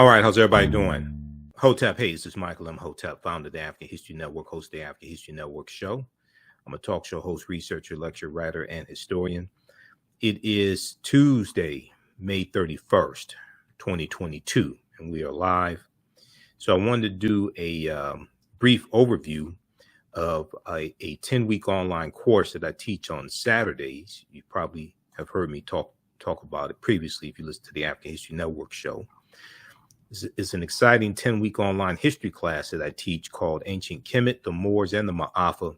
All right, how's everybody doing? Hotep, hey, this is Michael Imhotep, founder of the African History Network, host of the African History Network show. I'm a talk show host, researcher, lecturer, writer, and historian. It is Tuesday, May 31st, 2022, and we are live. So I wanted to do a brief overview of a 10-week online course that I teach on Saturdays. You probably have heard me talk about it previously if you listen to the African History Network show. It's an exciting 10-week online history class that I teach called Ancient Kemet, the Moors, and the Ma'afa,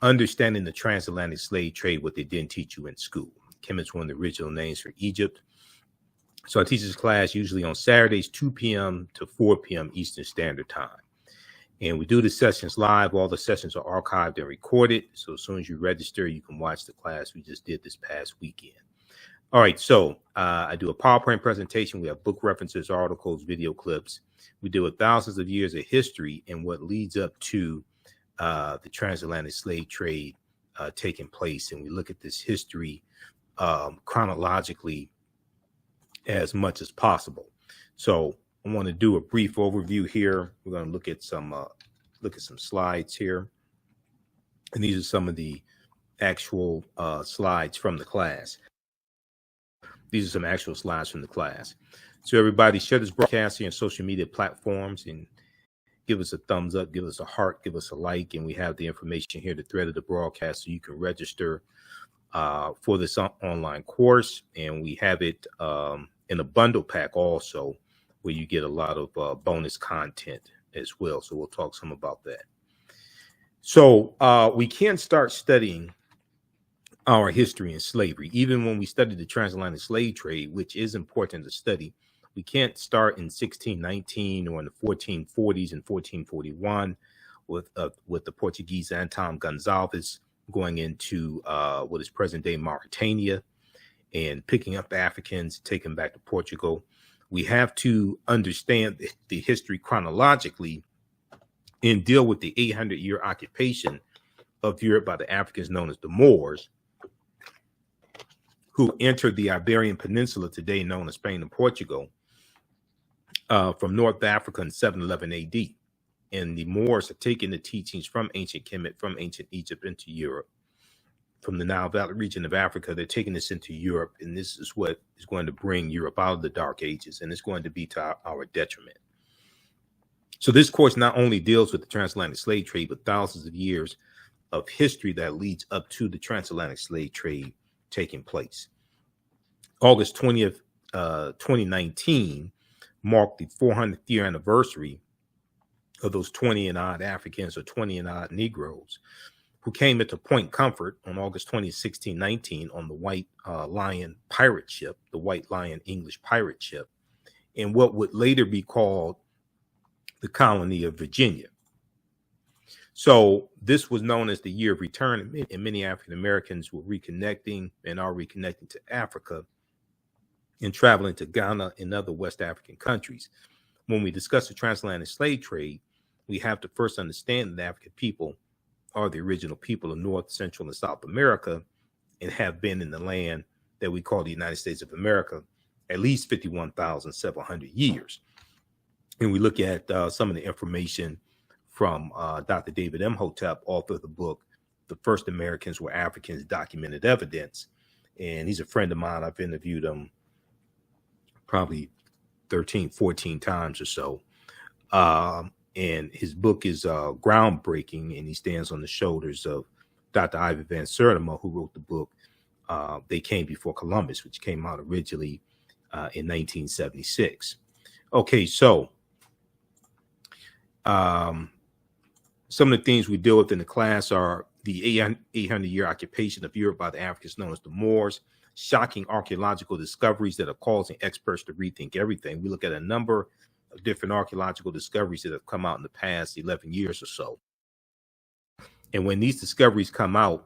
Understanding the Transatlantic Slave Trade, what they didn't teach you in school. Kemet's one of the original names for Egypt. So I teach this class usually on Saturdays, 2 p.m. to 4 p.m. Eastern Standard Time. And we do the sessions live. All the sessions are archived and recorded. So as soon as you register, you can watch the class we just did this past weekend. All right, so I do a PowerPoint presentation. We have book references, articles, video clips. We deal with thousands of years of history and what leads up to the transatlantic slave trade taking place. And we look at this history chronologically as much as possible. So I want to do a brief overview here. We're going to look at some slides here. And these are some of the actual slides from the class. These are some actual slides from the class. So everybody share this broadcast here on social media platforms and give us a thumbs up, give us a heart, give us a like. And we have the information here, the thread of the broadcast, so you can register for this online course. And we have it in a bundle pack also, where you get a lot of bonus content as well. So we'll talk some about that. So we can start studying our history in slavery. Even when we study the transatlantic slave trade, which is important to study, we can't start in 1619 or in the 1440s and 1441 with the Portuguese Anton Gonçalves going into what is present-day Mauritania and picking up Africans, taking them back to Portugal. We have to understand the history chronologically and deal with the 800-year occupation of Europe by the Africans known as the Moors, who entered the Iberian Peninsula, today known as Spain and Portugal, from North Africa in 711 AD. And the Moors are taking the teachings from ancient Kemet, from ancient Egypt into Europe. From the Nile Valley region of Africa, they're taking this into Europe, and this is what is going to bring Europe out of the Dark Ages, and it's going to be to our detriment. So this course not only deals with the transatlantic slave trade, but thousands of years of history that leads up to the transatlantic slave trade taking place. August 20th, 2019 marked the 400th year anniversary of those 20 and odd Africans or 20 and odd Negroes who came into Point Comfort on August 20th, 1619 on the White Lion pirate ship, the White Lion English pirate ship, in what would later be called the colony of Virginia. So this was known as the year of return, and many African Americans were reconnecting and are reconnecting to Africa and traveling to Ghana and other West African countries. When we discuss the transatlantic slave trade, we have to first understand that African people are the original people of North, Central, and South America and have been in the land that we call the United States of America at least 51,700 years. And we look at some of the information from Dr. David Imhotep, author of the book, The First Americans Were Africans, Documented Evidence. And he's a friend of mine. I've interviewed him probably 13, 14 times or so. And his book is groundbreaking, and he stands on the shoulders of Dr. Ivan Van Sertima, who wrote the book, They Came Before Columbus, which came out originally in 1976. Okay, so some of the things we deal with in the class are the 800-year occupation of Europe by the Africans known as the Moors, shocking archaeological discoveries that are causing experts to rethink everything. We look at a number of different archaeological discoveries that have come out in the past 11 years or so. And when these discoveries come out,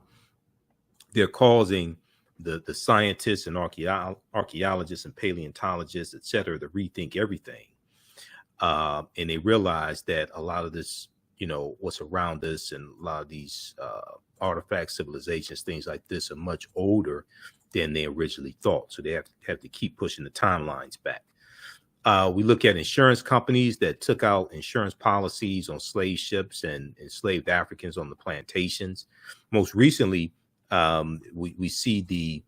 they're causing the scientists and archaeologists and paleontologists, et cetera, to rethink everything. And they realize that a lot of this, what's around us and a lot of these artifacts, civilizations, things like this are much older than they originally thought. So they have to keep pushing the timelines back. We look at insurance companies that took out insurance policies on slave ships and enslaved Africans on the plantations. Most recently, we see the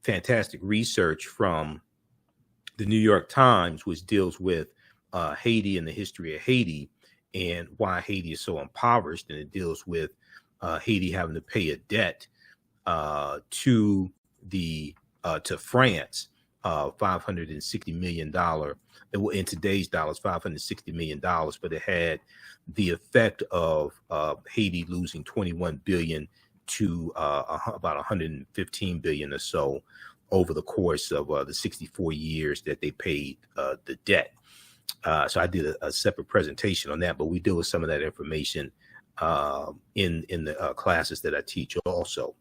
fantastic research from the New York Times, which deals with Haiti and the history of Haiti and why Haiti is so impoverished. And it deals with Haiti having to pay a debt to France, $560 million. In today's dollars, $560 million, but it had the effect of Haiti losing 21 billion to about 115 billion or so over the course of the 64 years that they paid the debt. So I did a separate presentation on that, but we deal with some of that information in the classes that I teach also.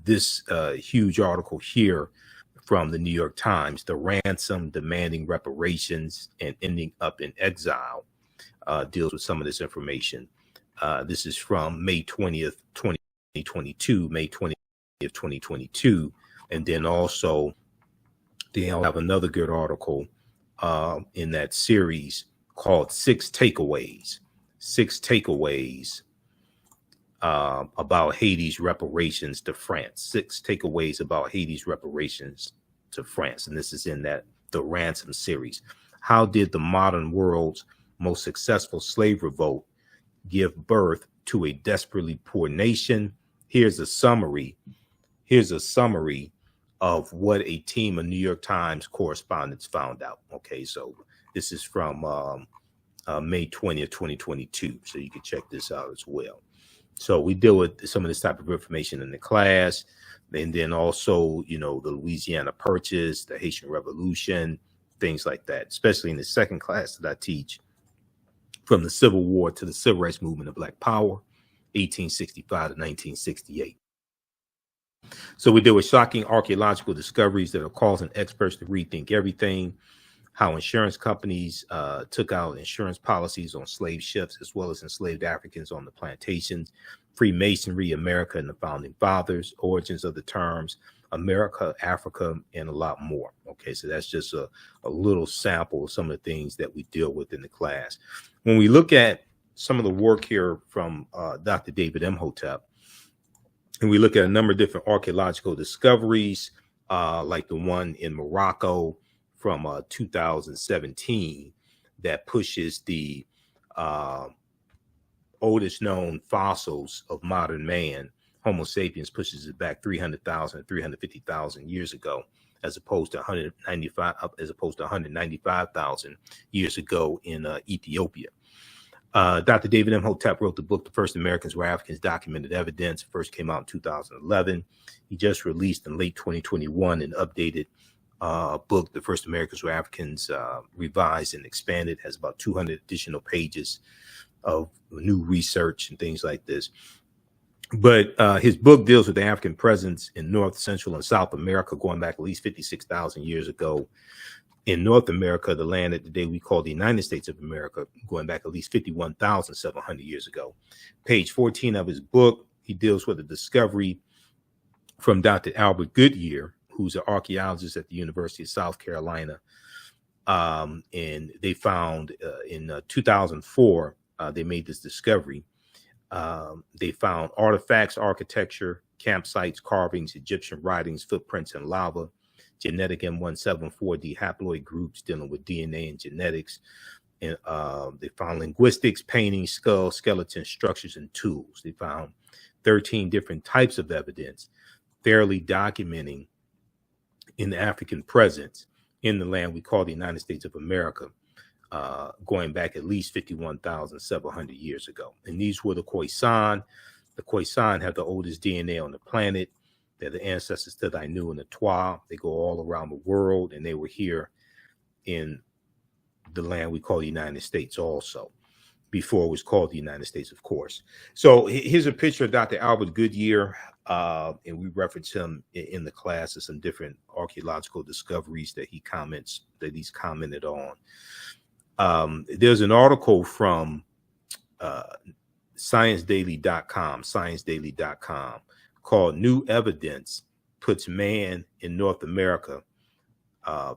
This huge article here from the New York Times, The Ransom Demanding Reparations and Ending Up in Exile, deals with some of this information. This is from May 20th, 2022, May 20th, 2022. And then also they'll have another good article in that series called Six Takeaways about Haiti's reparations to France. 6 takeaways about Haiti's reparations to France. And this is in the Ransom series. How did the modern world's most successful slave revolt give birth to a desperately poor nation? Here's a summary of what a team of New York Times correspondents found out. Okay, so this is from May 20th, 2022. So you can check this out as well. So we deal with some of this type of information in the class. And then also, the Louisiana Purchase, the Haitian Revolution, things like that, especially in the second class that I teach, from the Civil War to the Civil Rights Movement of Black Power, 1865 to 1968. So we deal with shocking archaeological discoveries that are causing experts to rethink everything. How insurance companies took out insurance policies on slave ships as well as enslaved Africans on the plantations. Freemasonry, America and the Founding Fathers, origins of the terms America, Africa, and a lot more. Okay, so that's just a little sample of some of the things that we deal with in the class. When we look at some of the work here from Dr. David Imhotep, and we look at a number of different archaeological discoveries, like the one in Morocco from 2017 that pushes the oldest known fossils of modern man, Homo sapiens, pushes it back 300,000, 350,000 years ago, as opposed to 195,000 years ago in Ethiopia. Dr. David Imhotep wrote the book, The First Americans Were Africans, Documented Evidence. It first came out in 2011. He just released in late 2021 an updated book, The First Americans Were Africans, revised and expanded, has about 200 additional pages of new research and things like this. But his book deals with the African presence in North, Central, and South America going back at least 56,000 years ago. In North America, the land that today we call the United States of America, going back at least 51,700 years ago. Page 14 of his book, he deals with a discovery from Dr. Albert Goodyear, who's an archaeologist at the University of South Carolina. And they found in 2004, they made this discovery. They found artifacts, architecture, campsites, carvings, Egyptian writings, footprints in lava, genetic M174D haploid groups dealing with DNA and genetics. And they found linguistics, paintings, skulls, skeletons, structures, and tools. They found 13 different types of evidence, fairly documenting in the African presence in the land we call the United States of America, going back at least 51,700 years ago. And these were the Khoisan. The Khoisan have the oldest DNA on the planet. They're the ancestors to the Ainu and the Twa. They go all around the world, and they were here in the land we call the United States also, before it was called the United States, of course. So here's a picture of Dr. Albert Goodyear, and we reference him in the class of some different archaeological discoveries that he's commented on. There's an article from ScienceDaily.com, called New Evidence Puts Man in North America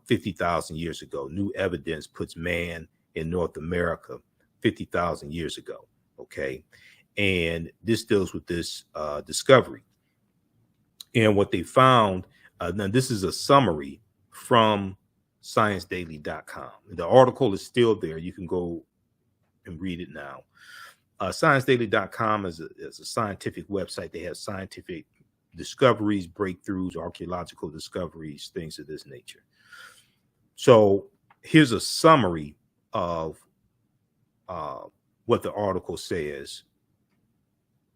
50,000 years ago. New evidence puts man in North America 50,000 years ago. Okay. And this deals with this discovery. And what they found, now this is a summary from ScienceDaily.com. The article is still there. You can go and read it now. ScienceDaily.com is a scientific website. They have scientific discoveries, breakthroughs, archaeological discoveries, things of this nature. So here's a summary of what the article says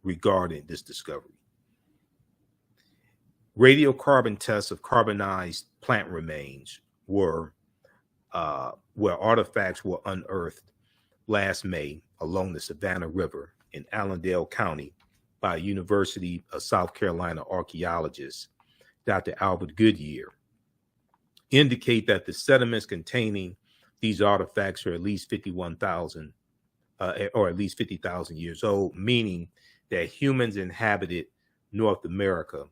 regarding this discovery. Radiocarbon tests of carbonized plant remains were where artifacts were unearthed last May along the Savannah River in Allendale County by University of South Carolina archaeologist Dr. Albert Goodyear indicate that the sediments containing these artifacts are at least 51,000 or at least 50,000 years old, meaning that humans inhabited North America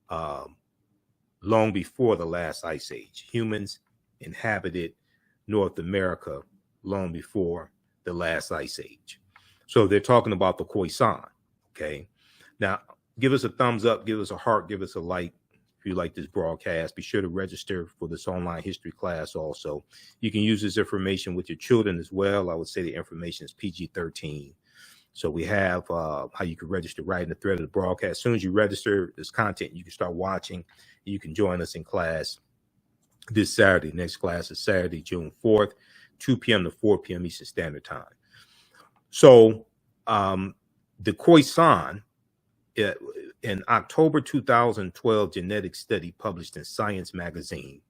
long before the last ice age. Humans inhabited North America long before the last ice age. So they're talking about the Khoisan. Okay. Now, give us a thumbs up, give us a heart, give us a like if you like this broadcast. Be sure to register for this online history class also. You can use this information with your children as well. I would say the information is PG-13. So we have how you can register right in the thread of the broadcast. As soon as you register this content, you can start watching. You can join us in class this Saturday. Next class is Saturday, June 4th, 2 p.m. to 4 p.m. Eastern Standard Time. So the Khoisan, in October 2012 genetic study published in Science magazine,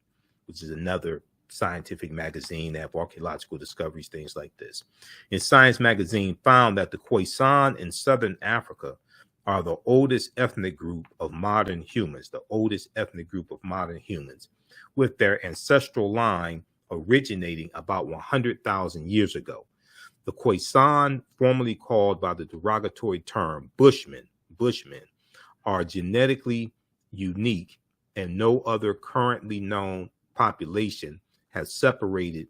which is another scientific magazine that have archaeological discoveries, things like this. In Science magazine found that the Khoisan in Southern Africa are the oldest ethnic group of modern humans, with their ancestral line originating about 100,000 years ago. The Khoisan, formerly called by the derogatory term Bushmen, are genetically unique, and no other currently known population had separated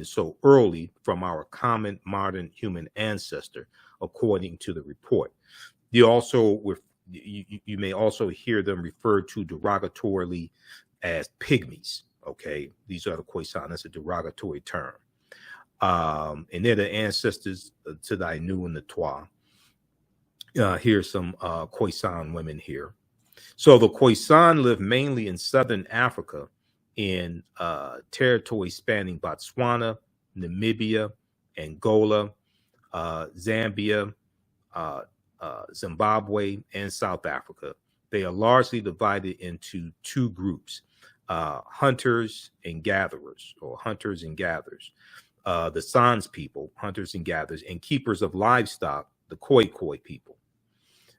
so early from our common modern human ancestor, according to the report. You may also hear them referred to derogatorily as pygmies. Okay, these are the Khoisan. That's a derogatory term. And they're the ancestors to the Ainu and the Twa. Here's some Khoisan women here. So the Khoisan live mainly in Southern Africa in territory spanning Botswana, Namibia, Angola, Zambia, Zimbabwe, and South Africa. They are largely divided into two groups, hunters and gatherers. The Sans people, hunters and gatherers, and keepers of livestock, the Khoi people.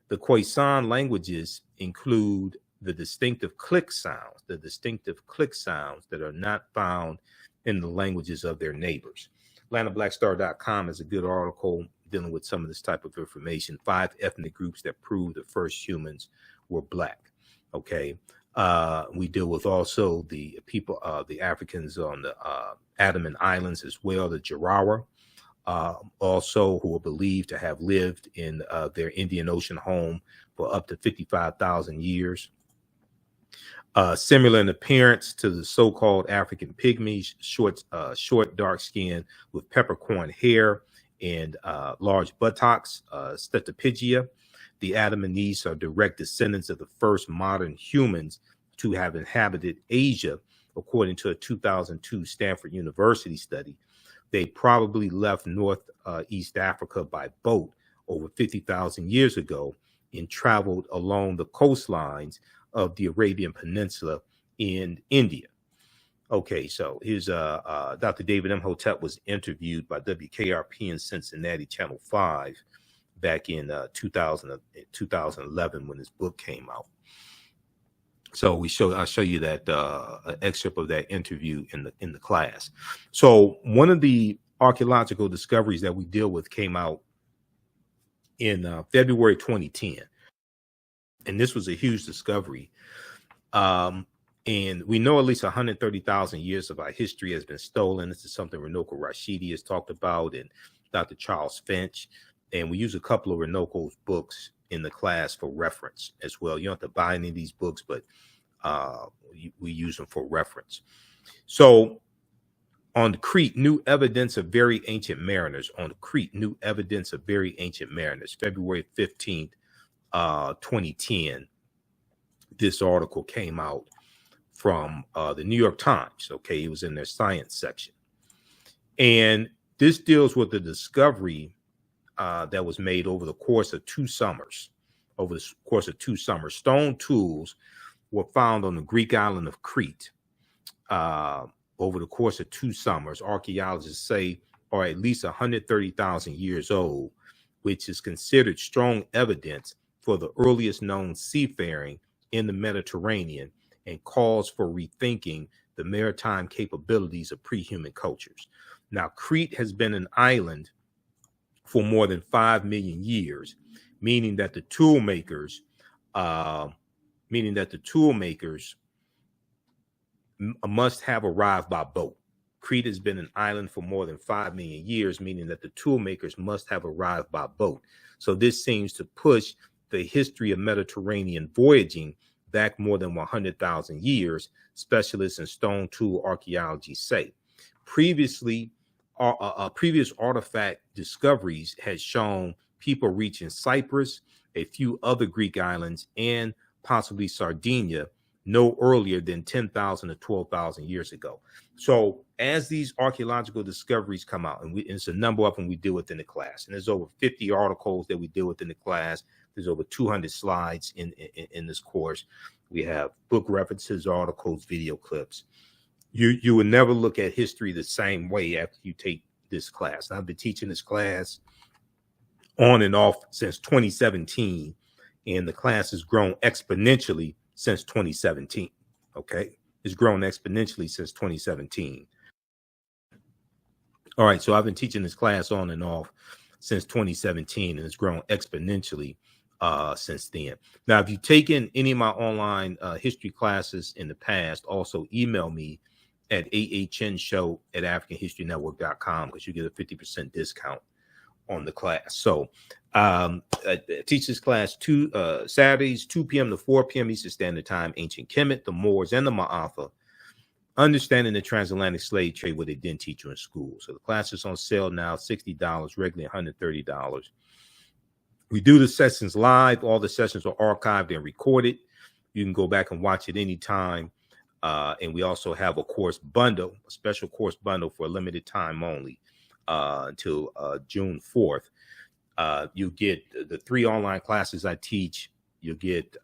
The Khoisan languages include the distinctive click sounds that are not found in the languages of their neighbors. AtlantaBlackStar.com is a good article dealing with some of this type of information. 5 ethnic groups that prove the first humans were black. Okay. We deal with also the people, the Africans on the Andaman Islands as well, the Jarawa, also who are believed to have lived in their Indian Ocean home for up to 55,000 years. Similar in appearance to the so-called African pygmies, short, dark skin with peppercorn hair and large buttocks, Stetopigia. The Andamanese are direct descendants of the first modern humans to have inhabited Asia, according to a 2002 Stanford University study. They probably left Northeast Africa by boat over 50,000 years ago and traveled along the coastlines of the Arabian Peninsula in India. Okay, so here's Dr. David Imhotep was interviewed by WKRP in Cincinnati, Channel 5, back in 2011 when his book came out. So I'll show you that excerpt of that interview in the class. So one of the archaeological discoveries that we deal with came out in February 2010, and this was a huge discovery. And we know at least 130,000 years of our history has been stolen. This is something Runoko Rashidi has talked about, and Dr. Charles Finch. And we use a couple of Runoko's books in the class for reference as well. You don't have to buy any of these books, but we use them for reference. So on Crete, new evidence of very ancient mariners. On Crete, new evidence of very ancient mariners. February 15th, 2010, this article came out from the New York Times. Okay, it was in their science section. And this deals with the discovery that was made over the course of 2 summers. Over the course of 2 summers, stone tools were found on the Greek island of Crete over the course of 2 summers. Archaeologists say are at least 130,000 years old, which is considered strong evidence for the earliest known seafaring in the Mediterranean and calls for rethinking the maritime capabilities of pre-human cultures. Now, Crete has been an island for more than 5 million years, meaning that the tool makers must have arrived by boat. Crete has been an island for more than 5 million years, meaning that the tool makers must have arrived by boat. So this seems to push the history of Mediterranean voyaging back more than 100,000 years, specialists in stone tool archaeology say. Previous artifact discoveries had shown people reaching Cyprus, a few other Greek islands, and possibly Sardinia no earlier than 10,000 to 12,000 years ago. So as these archaeological discoveries come out, and it's a number of them we deal with in the class, and there's over 50 articles that we deal with in the class. There's over 200 slides in this course. We have book references, articles, video clips. You will never look at history the same way after you take this class. I've been teaching this class on and off since 2017, and the class has grown exponentially since 2017. Okay, it's grown exponentially since 2017. All right, so I've been teaching this class on and off since 2017, and it's grown exponentially since then. Now, if you've taken any of my online history classes in the past, also email me at ahnshow@africanhistorynetwork.com because you get a 50% discount on the class. So I teach this class Saturdays, 2 p.m. to 4 p.m. Eastern Standard Time, Ancient Kemet, the Moors, and the Ma'afa, understanding the transatlantic slave trade, what they didn't teach you in school. So the class is on sale now, $60, regularly $130. We do the sessions live. All the sessions are archived and recorded. You can go back and watch it anytime. And we also have a course bundle, a special course bundle for a limited time only until June 4th. You get the 3 online classes I teach. You'll get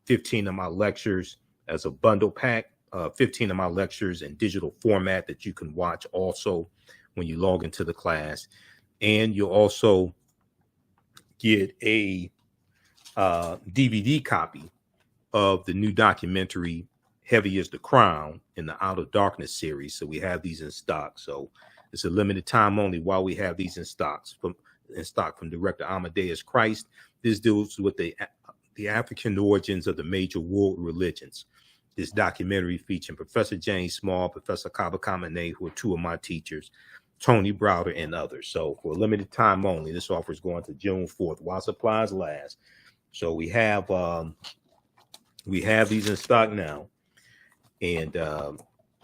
15 of my lectures as a bundle pack, 15 of my lectures in digital format that you can watch also when you log into the class. And you'll also get a DVD copy of the new documentary Heavy is the Crown in the Out of Darkness series. So we have these in stock. So it's a limited time only while we have these in stock from director Amadeus Christ. This deals with the African origins of the major world religions. This documentary featuring Professor James Small, Professor Kaba Kamene, who are 2 of my teachers, Tony Browder, and others. So for a limited time only, this offer is going to June 4th while supplies last. So we have these in stock now, and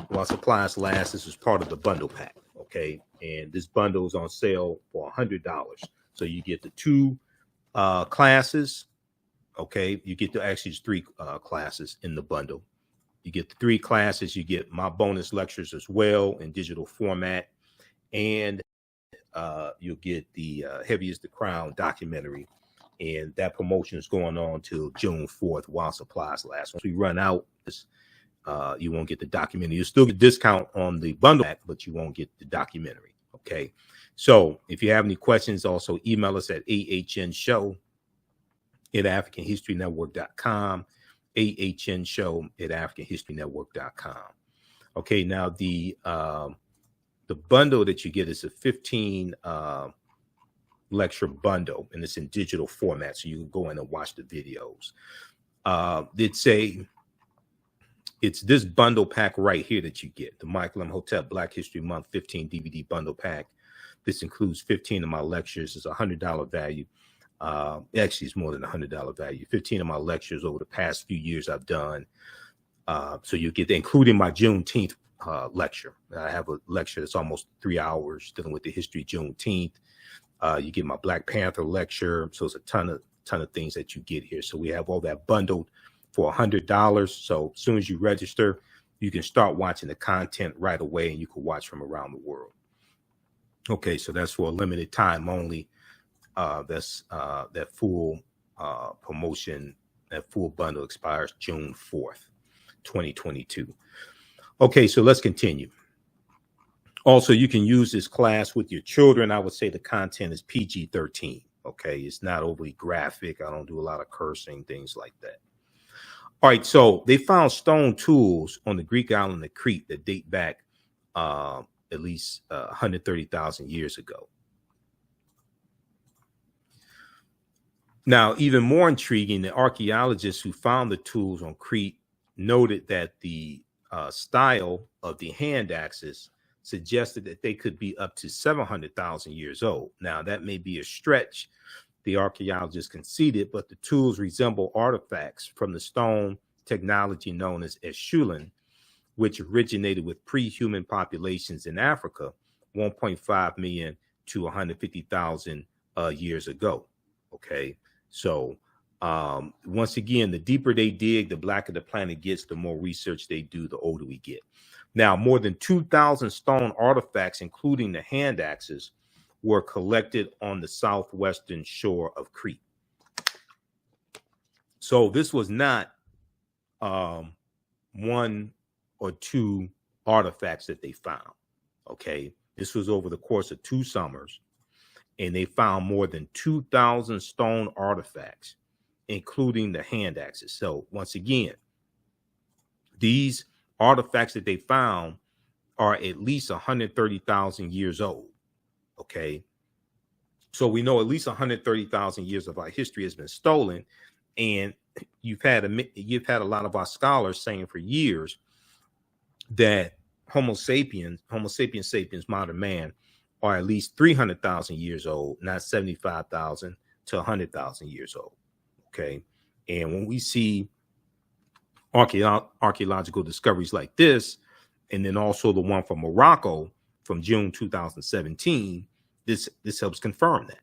while supplies last, this is part of the bundle pack. Okay, and this bundle is on sale for $100. So you get the 2 classes. Okay, you get the actually 3 classes in the bundle. You get the 3 classes. You get my bonus lectures as well in digital format. And you'll get the Heavy is the Crown documentary. And that promotion is going on till June 4th while supplies last. Once we run out, you won't get the documentary. You'll still get a discount on the bundle, but you won't get the documentary. Okay. So if you have any questions, also email us at ahnshow@africanhistorynetwork.com, ahnshow@africanhistorynetwork.com. Okay. Now the bundle that you get is a 15 lecture bundle, and it's in digital format, so you can go in and watch the videos. It's a it's this bundle pack right here that you get, the Michael Imhotep Black History Month 15 DVD bundle pack. This includes 15 of my lectures. It's $100 value. Actually, it's more than $100 value. 15 of my lectures over the past few years I've done. So you get, including my Juneteenth lecture. I have a lecture that's almost 3 hours dealing with the history of Juneteenth. You get my Black Panther lecture. So it's a ton of things that you get here. So we have all that bundled for $100. So as soon as you register, you can start watching the content right away, and you can watch from around the world. Okay, so that's for a limited time only. That's that full promotion, that full bundle expires June 4th, 2022. Okay, so let's continue. Also, you can use this class with your children. I would say the content is PG-13. Okay, it's not overly graphic. I don't do a lot of cursing, things like that. All right, so they found stone tools on the Greek island of Crete that date back at least 130,000 years ago. Now, even more intriguing, the archaeologists who found the tools on Crete noted that the style of the hand axes suggested that they could be up to 700,000 years old. Now, that may be a stretch, the archaeologists conceded, but the tools resemble artifacts from the stone technology known as Eschulen, which originated with pre-human populations in Africa 1.5 million to 150,000 years ago. Okay, so once again, the deeper they dig, the blacker the planet gets, the more research they do, the older we get. Now, more than 2,000 stone artifacts, including the hand axes, were collected on the southwestern shore of Crete. So this was not one or two artifacts that they found. Okay, this was over the course of 2 summers, and they found more than 2,000 stone artifacts, including the hand axes. So once again, these artifacts that they found are at least 130,000 years old. Okay, so we know at least 130,000 years of our history has been stolen, and you've had a lot of our scholars saying for years that Homo sapiens, modern man, are at least 300,000 years old, not 75,000 to 100,000 years old. Okay, and when we see archaeological discoveries like this, and then also the one from Morocco from June 2017, this helps confirm that.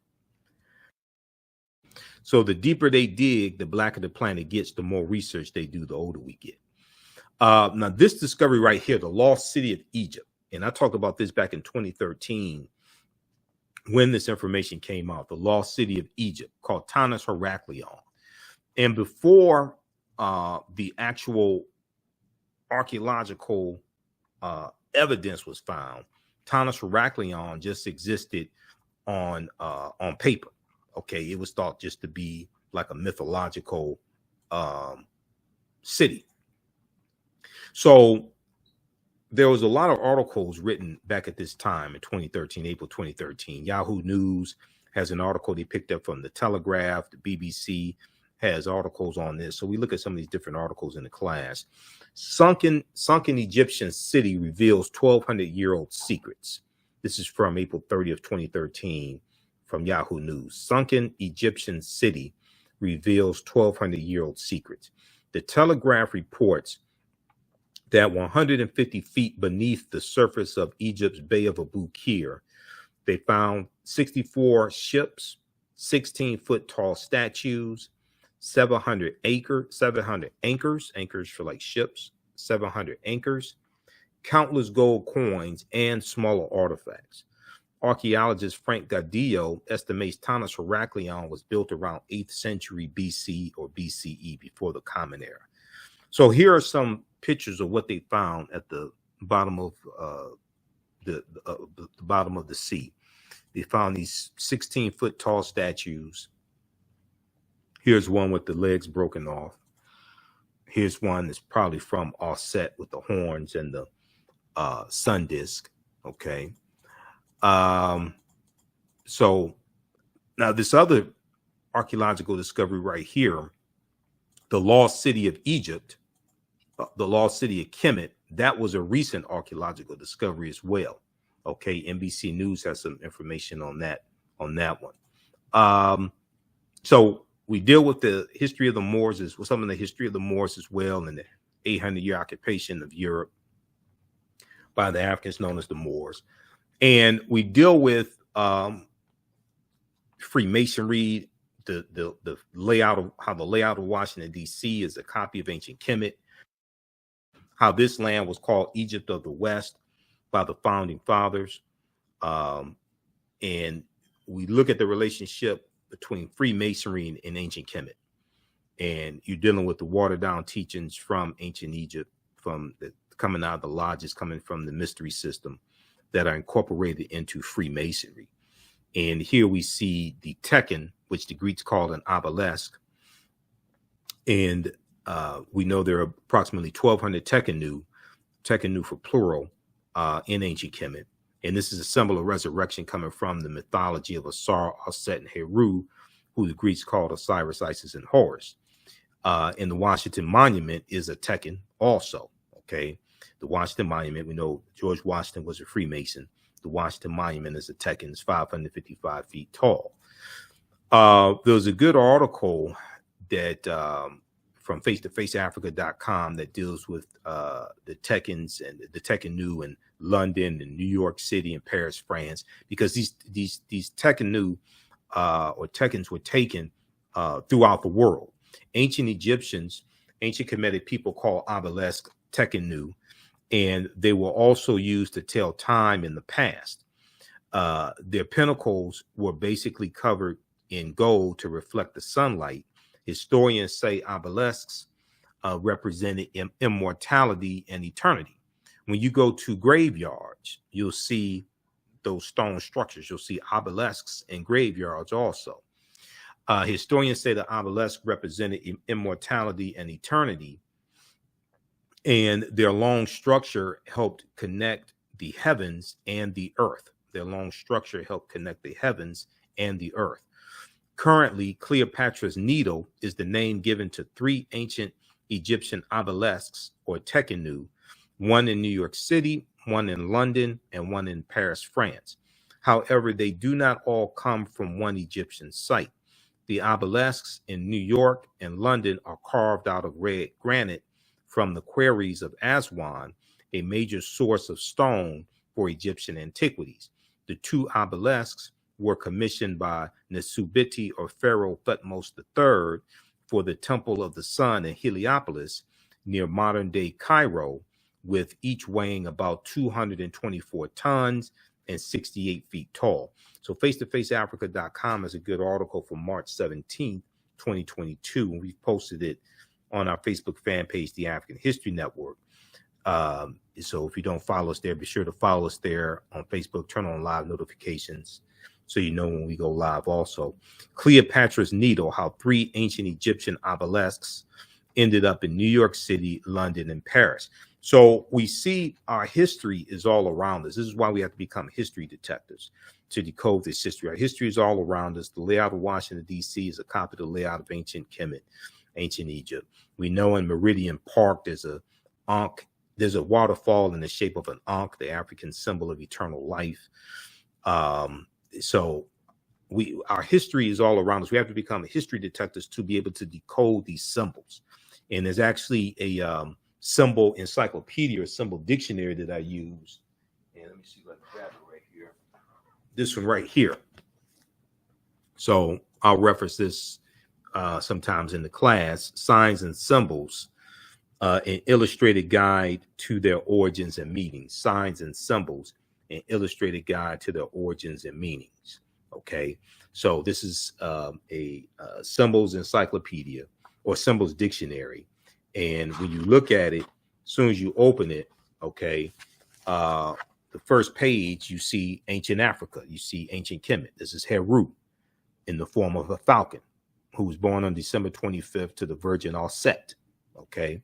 So the deeper they dig, the blacker the planet gets, the more research they do, the older we get. Now, this discovery right here, the lost city of Egypt, and I talked about this back in 2013 when this information came out, the lost city of Egypt called Tanis Heraklion. And before the actual archaeological evidence was found, Tanis Heraklion just existed on paper. Okay, it was thought just to be like a mythological city. So there was a lot of articles written back at this time in 2013, April 2013. Yahoo News has an article they picked up from the Telegraph. The BBC has articles on this. So we look at some of these different articles in the class. Sunken Egyptian city reveals 1,200-year-old secrets. This is from April 30th, 2013 from Yahoo News. Sunken Egyptian city reveals 1,200-year-old secrets. The Telegraph reports that 150 feet beneath the surface of Egypt's Bay of Abu Qir, they found 64 ships, 16-foot tall statues, 700 anchors for like ships, 700 anchors, countless gold coins, and smaller artifacts. Archaeologist Frank Gaudillo estimates Tanis Heraklion was built around 8th century BC or BCE, before the Common Era. So here are some pictures of what they found at the bottom of the bottom of the sea. They found these 16-foot tall statues. Here's one with the legs broken off. Here's one that's probably from Offset with the horns and the sun disk. Okay. So now this other archaeological discovery right here, the lost city of Egypt, the lost city of Kemet, that was a recent archaeological discovery as well. Okay, NBC News has some information on that one. So we deal with the history of the Moors, with some of the history of the Moors as well, and the 800-year occupation of Europe by the Africans known as the Moors. And we deal with Freemasonry, the layout of how the layout of Washington, D.C. is a copy of ancient Kemet, how this land was called Egypt of the West by the founding fathers. And we look at the relationship between Freemasonry and ancient Kemet. And you're dealing with the watered down teachings from ancient Egypt, from the coming out of the lodges, coming from the mystery system, that are incorporated into Freemasonry. And here we see the Tekken, which the Greeks called an obelisk. And we know there are approximately 1,200 Tekkenu for plural, in ancient Kemet. And this is a symbol of resurrection coming from the mythology of Asar, Aset, and Heru, who the Greeks called Osiris, Isis, and Horus. And the Washington Monument is a Tekken also. Okay. The Washington Monument, we know George Washington was a Freemason. The Washington Monument is a Tekken, it's 555 feet tall. There was a good article that from face-to-faceafrica.com that deals with the Tekkens and the Tekkenu in London and New York City and Paris, France, because these Tekkenu or Tekkens were taken throughout the world. Ancient Egyptians, ancient Kemetic people call obelisk Tekkenu, and they were also used to tell time in the past. Their pinnacles were basically covered in gold to reflect the sunlight. Historians say obelisks represented immortality and eternity. When you go to graveyards, you'll see those stone structures. You'll see obelisks in graveyards also. Historians say the obelisk represented immortality and eternity, and their long structure helped connect the heavens and the earth. Their long structure helped connect the heavens and the earth. Currently, Cleopatra's Needle is the name given to 3 ancient Egyptian obelisks, or Tekkenu, one in New York City, one in London, and one in Paris, France. However, they do not all come from one Egyptian site. The obelisks in New York and London are carved out of red granite from the quarries of Aswan, a major source of stone for Egyptian antiquities. The 2 obelisks were commissioned by Nesubiti or Pharaoh Thutmose III for the Temple of the Sun in Heliopolis near modern-day Cairo, with each weighing about 224 tons and 68 feet tall. So face-to-faceafrica.com is a good article from March 17th, 2022, and we've posted it on our Facebook fan page, The African History Network. So if you don't follow us there, be sure to follow us there on Facebook, turn on live notifications so you know when we go live also. Cleopatra's Needle, how 3 ancient Egyptian obelisks ended up in New York City, London, and Paris. So we see our history is all around us. This is why we have to become history detectives to decode this history. Our history is all around us. The layout of Washington, D.C. is a copy of the layout of ancient Kemet, ancient Egypt. We know in Meridian Park there's a Ankh. There's a waterfall in the shape of an Ankh, the African symbol of eternal life. So our history is all around us. We have to become history detectives to be able to decode these symbols. And there's actually a symbol encyclopedia or symbol dictionary that I use. And let me see if I can grab it right here. This one right here. So I'll reference this sometimes in the class. Signs and Symbols, an illustrated guide to their origins and meanings. Signs and Symbols, an illustrated guide to their origins and meanings. Okay, so this is a symbols encyclopedia or symbols dictionary. And when you look at it, as soon as you open it, okay, the first page, you see ancient Africa. You see ancient Kemet. This is Heru in the form of a falcon who was born on December 25th to the Virgin Aset, okay,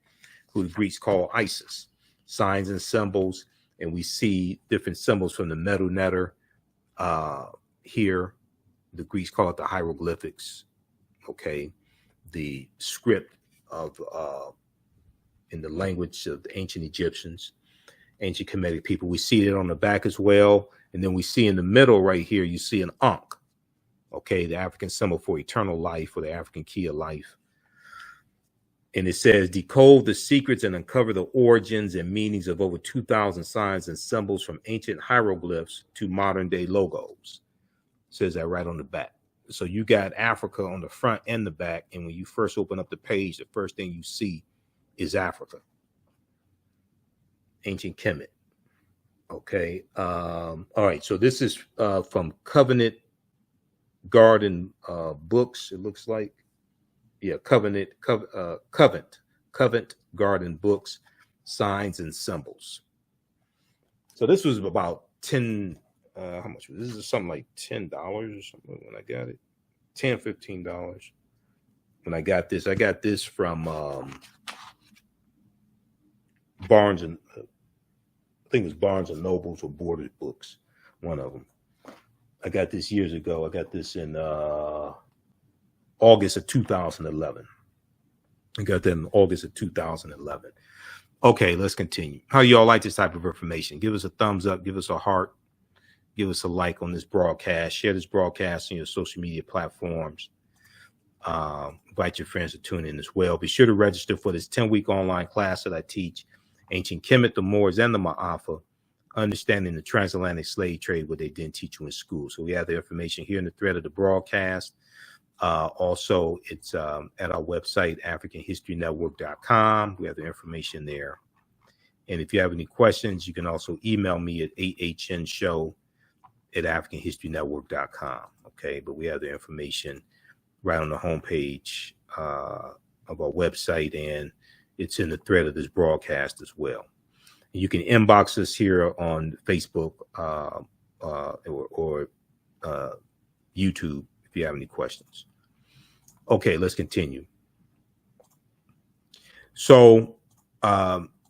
who the Greeks call Isis. Signs and Symbols, and we see different symbols from the metal netter here. The Greeks call it the hieroglyphics, okay, the script of in the language of the ancient Egyptians, ancient Kemetic people. We see it on the back as well. And then we see in the middle right here, you see an Ankh, okay, the African symbol for eternal life, or the African key of life. And it says, decode the secrets and uncover the origins and meanings of over 2,000 signs and symbols from ancient hieroglyphs to modern day logos. It says that right on the back. So you got Africa on the front and the back. And when you first open up the page, the first thing you see is Africa. Ancient Kemet. Okay. All right. So this is from Covenant Garden Books, it looks like. Yeah, Covent Garden Books, Signs and Symbols. So this was about 10, how much? This is something like $10 or something when I got it. $10, $15 when I got this. I got this from Barnes and I think it was Barnes and Nobles or Borders Books, one of them. I got this years ago. I got this in August of 2011. I got that in August of 2011. Okay, let's continue. How y'all like this type of information? Give us a thumbs up. Give us a heart. Give us a like on this broadcast. Share this broadcast on your social media platforms. Invite your friends to tune in as well. Be sure to register for this 10-week online class that I teach. Ancient Kemet, the Moors, and the Ma'afa. Understanding the transatlantic slave trade, what they didn't teach you in school. So we have the information here in the thread of the broadcast. Also, it's at our website, AfricanHistoryNetwork.com. We have the information there. And if you have any questions, you can also email me at ahnshow@AfricanHistoryNetwork.com. Okay, but we have the information right on the homepage of our website, and it's in the thread of this broadcast as well. And you can inbox us here on Facebook or YouTube if you have any questions. Okay, let's continue. So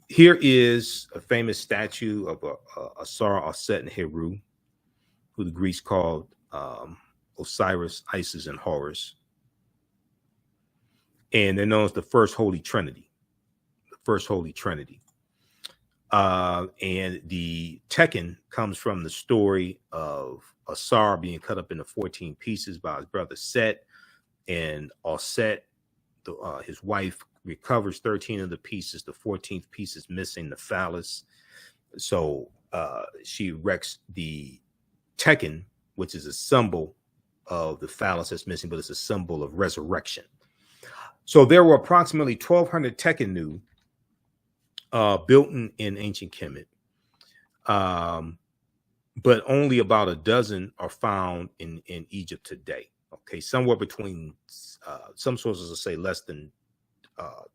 here is a famous statue of Asar, Aset, and Heru, who the Greeks called Osiris, Isis, and Horus. And they're known as the First Holy Trinity. The First Holy Trinity. And the Tekken comes from the story of Asar being cut up into 14 pieces by his brother Set, and Aset, his wife, recovers 13 of the pieces. The 14th piece is missing, the phallus. So she erects the Tekken, which is a symbol of the phallus that's missing, but it's a symbol of resurrection. So there were approximately 1,200 Tekkenu built in ancient Kemet. But only about a dozen are found in Egypt today. Okay, somewhere between, some sources will say less than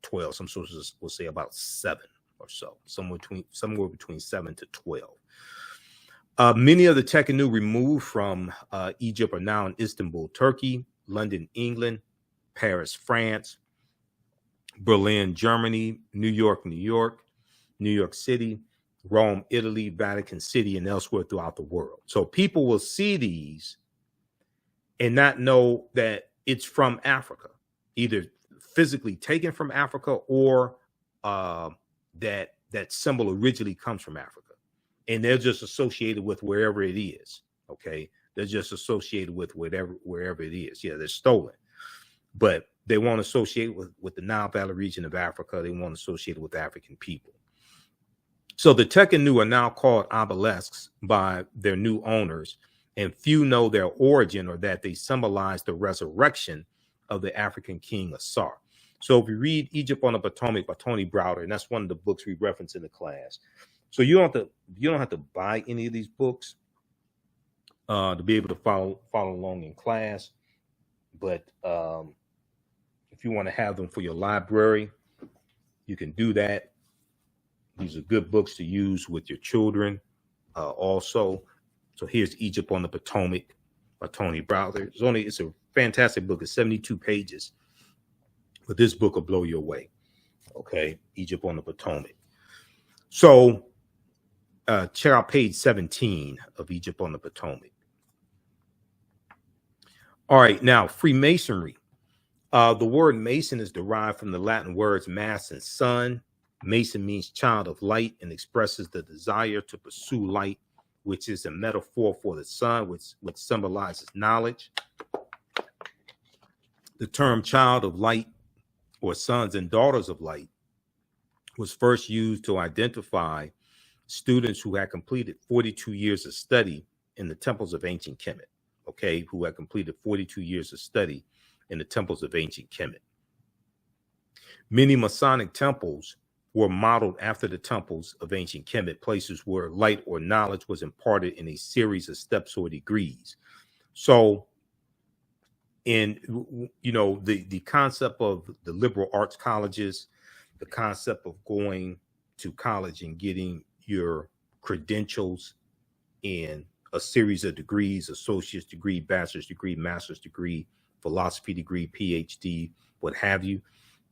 12. Some sources will say about 7 or so, somewhere between 7 to 12. Many of the Tekkenu removed from Egypt are now in Istanbul, Turkey, London, England, Paris, France, Berlin, Germany, New York, New York City, Rome, Italy, Vatican City, and elsewhere throughout the world. So people will see these and not know that it's from Africa, either physically taken from Africa or that symbol originally comes from Africa. And they're just associated with wherever it is. Okay. They're just associated with wherever it is. Yeah, they're stolen. But they won't associate with the Nile Valley region of Africa. They won't associate it with African people. So the Tekkenu are now called obelisks by their new owners, and few know their origin or that they symbolize the resurrection of the African king Asar. So if you read Egypt on the Potomac by Tony Browder, and that's one of the books we reference in the class. So you don't have to buy any of these books to be able to follow along in class. But if you want to have them for your library, you can do that. These are good books to use with your children also. So here's Egypt on the Potomac by Tony Browder. It's a fantastic book. It's 72 pages. But this book will blow you away. Okay, Egypt on the Potomac. So check out page 17 of Egypt on the Potomac. All right, now Freemasonry. The word Mason is derived from the Latin words mass and sun. Mason means child of light and expresses the desire to pursue light, which is a metaphor for the sun, which symbolizes knowledge. The term child of light or sons and daughters of light was first used to identify students who had completed 42 years of study in the temples of ancient Kemet, okay, who had completed 42 years of study in the temples of ancient Kemet. Many Masonic temples were modeled after the temples of ancient Kemet, places where light or knowledge was imparted in a series of steps or degrees. So, the concept of the liberal arts colleges, the concept of going to college and getting your credentials in a series of degrees, associate's degree, bachelor's degree, master's degree, philosophy degree, PhD, what have you,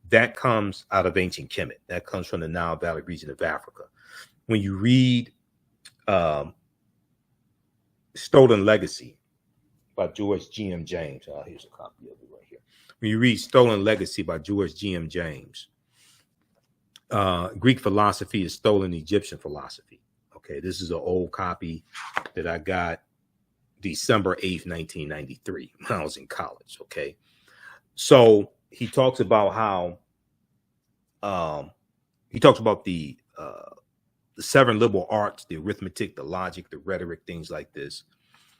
that comes out of ancient Kemet. That comes from the Nile Valley region of Africa. When you read Stolen Legacy by George G.M. James, here's a copy of it right here. When you read Stolen Legacy by George G.M. James, Greek philosophy is stolen Egyptian philosophy. Okay, this is an old copy that I got December 8th, 1993, when I was in college. Okay, so he talks about how he talks about the 7 liberal arts, the arithmetic, the logic, the rhetoric, things like this,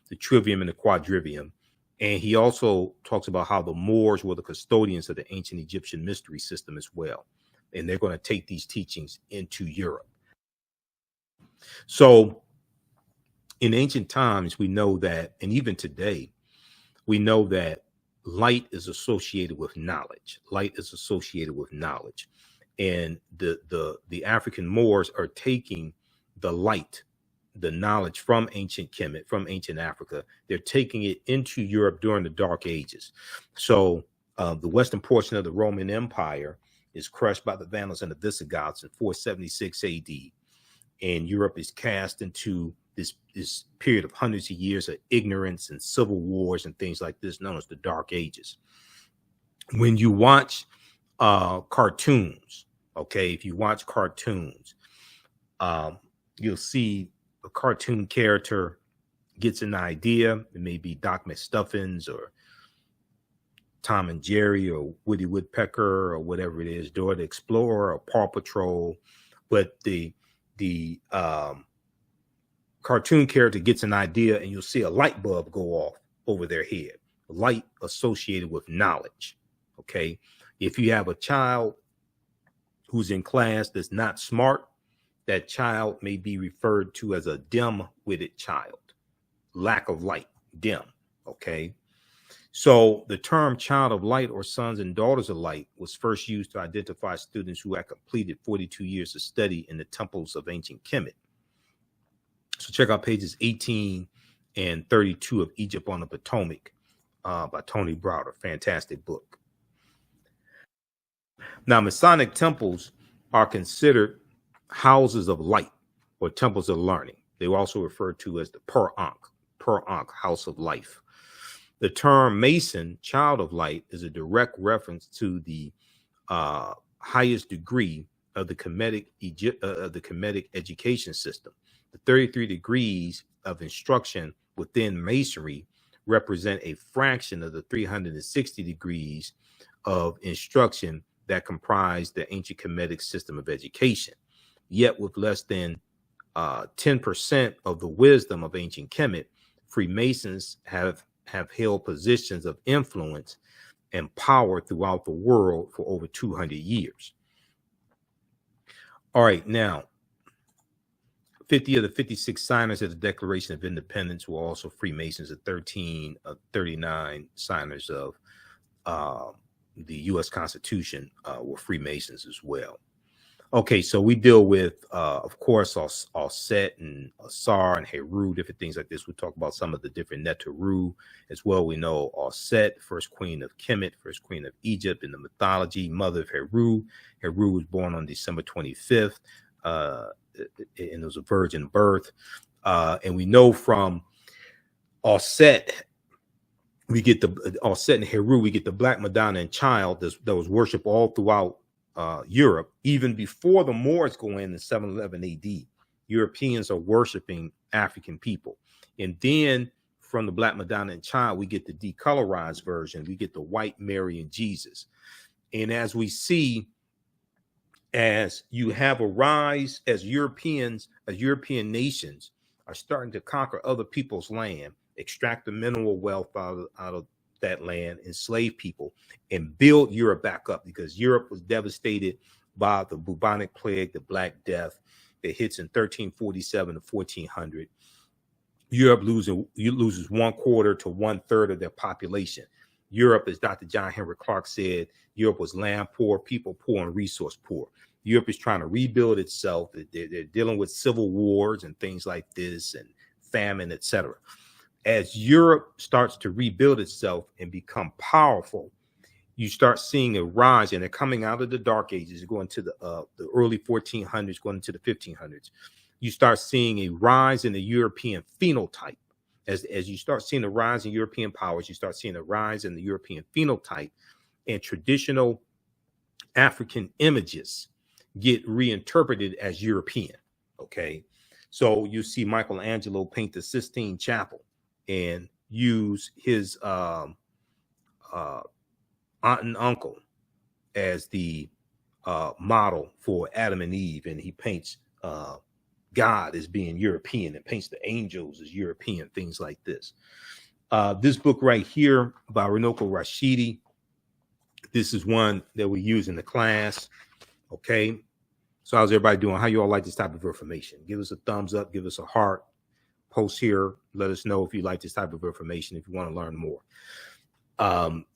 the trivium and the quadrivium. And he also talks about how the Moors were the custodians of the ancient Egyptian mystery system as well. And they're going to take these teachings into Europe. So in ancient times, we know that, and even today, we know that light is associated with knowledge. Light is associated with knowledge. And the African Moors are taking the light, the knowledge from ancient Kemet, from ancient Africa. They're taking it into Europe during the Dark Ages. So the western portion of the Roman Empire is crushed by the Vandals and the Visigoths in 476 AD. And Europe is cast into this period of hundreds of years of ignorance and civil wars and things like this, known as the Dark Ages. When you watch cartoons, okay, if you watch cartoons, you'll see a cartoon character gets an idea. It may be Doc McStuffins or Tom and Jerry or Woody Woodpecker or whatever it is, Dora the Explorer or Paw Patrol. But the cartoon character gets an idea and you'll see a light bulb go off over their head. Light associated with knowledge. Okay. If you have a child who's in class that's not smart, that child may be referred to as a dim-witted child. Lack of light, dim. Okay. So the term child of light or sons and daughters of light was first used to identify students who had completed 42 years of study in the temples of ancient Kemet. So check out pages 18 and 32 of Egypt on the Potomac by Tony Browder. Fantastic book. Now, Masonic temples are considered houses of light or temples of learning. They were also referred to as the Per Ankh, house of life. The term Mason, child of light, is a direct reference to the highest degree of the Kemetic education system. The 33 degrees of instruction within Masonry represent a fraction of the 360 degrees of instruction that comprise the ancient Kemetic system of education. Yet with less than 10% of the wisdom of ancient Kemet, Freemasons have held positions of influence and power throughout the world for over 200 years. All right, now, 50 of the 56 signers of the Declaration of Independence were also Freemasons, and 13 of 39 signers of the U.S. Constitution were Freemasons as well. Okay, so we deal with, of course, Set and Asar and Heru, different things like this. We talk about some of the different Neteru as well. We know Set, first queen of Kemet, first queen of Egypt in the mythology, mother of Heru. Heru was born on December 25th, and it was a virgin birth. And we know from Set, we get the Set and Heru, we get the Black Madonna Child that was worshipped all throughout Europe, even before the Moors go in 711 AD, Europeans are worshiping African people. And then from the Black Madonna and Child, we get the decolorized version. We get the white Mary and Jesus. And as we see, as you have a rise, as European nations are starting to conquer other people's land, extract the mineral wealth out of that land, enslave people, and build Europe back up, because Europe was devastated by the bubonic plague, the Black Death, that hits in 1347 to 1400. Europe loses 1/4 to 1/3 of their population. Europe, as Dr. John Henry Clark said, Europe was land poor, people poor, and resource poor. Europe is trying to rebuild itself. They're dealing with civil wars and things like this, and famine, etc. As Europe starts to rebuild itself and become powerful, you start seeing a rise, and they're coming out of the Dark Ages, going to the early 1400s, going into the 1500s. You start seeing a rise in the European phenotype. As you start seeing a rise in European powers, you start seeing a rise in the European phenotype, and traditional African images get reinterpreted as European. Okay, so you see Michelangelo paint the Sistine Chapel and use his aunt and uncle as the model for Adam and Eve, and he paints God as being European and paints the angels as European, things like this. This book right here by Runoko Rashidi, this is one that we use in the class. Okay, so how's everybody doing? How you all like this type of information? Give us a thumbs up, give us a heart, post here, let us know if you like this type of information, if you want to learn more.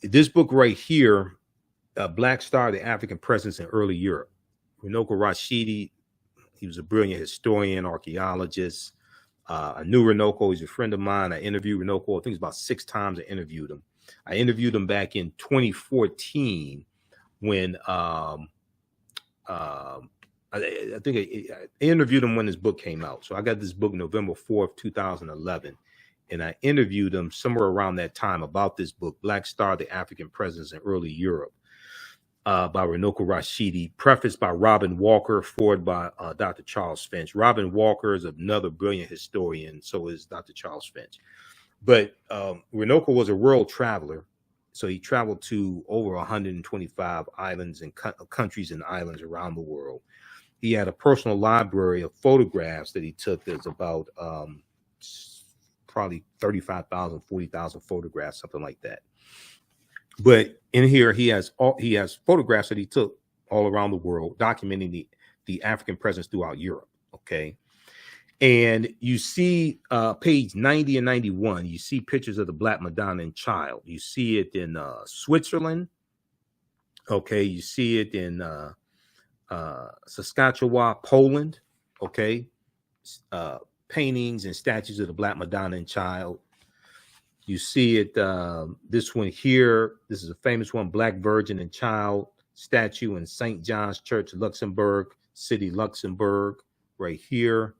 This book right here, Black Star, the African Presence in Early Europe. Runoko Rashidi, he was a brilliant historian, archaeologist. I knew Runoko. He's a friend of mine. I interviewed Runoko. I think it's about 6 times I interviewed him. I interviewed him back in 2014 when I think I interviewed him when his book came out. So I got this book November 4th, 2011. And I interviewed him somewhere around that time about this book, Black Star, the African Presence in Early Europe, by Runoko Rashidi, prefaced by Robin Walker, forward by Dr. Charles Finch. Robin Walker is another brilliant historian, so is Dr. Charles Finch. But Runoko was a world traveler, so he traveled to over 125 islands and countries and islands around the world. He had a personal library of photographs that he took. There's about probably 35,000, 40,000 photographs, something like that. But in here, he has photographs that he took all around the world, documenting the African presence throughout Europe. Okay, and you see page 90 and 91. You see pictures of the Black Madonna and Child. You see it in Switzerland. Okay, you see it in Saskatchewan, Poland. Okay, paintings and statues of the Black Madonna and Child. You see it, this one here, this is a famous one, Black Virgin and Child statue in St. John's Church, Luxembourg City, Luxembourg, right here.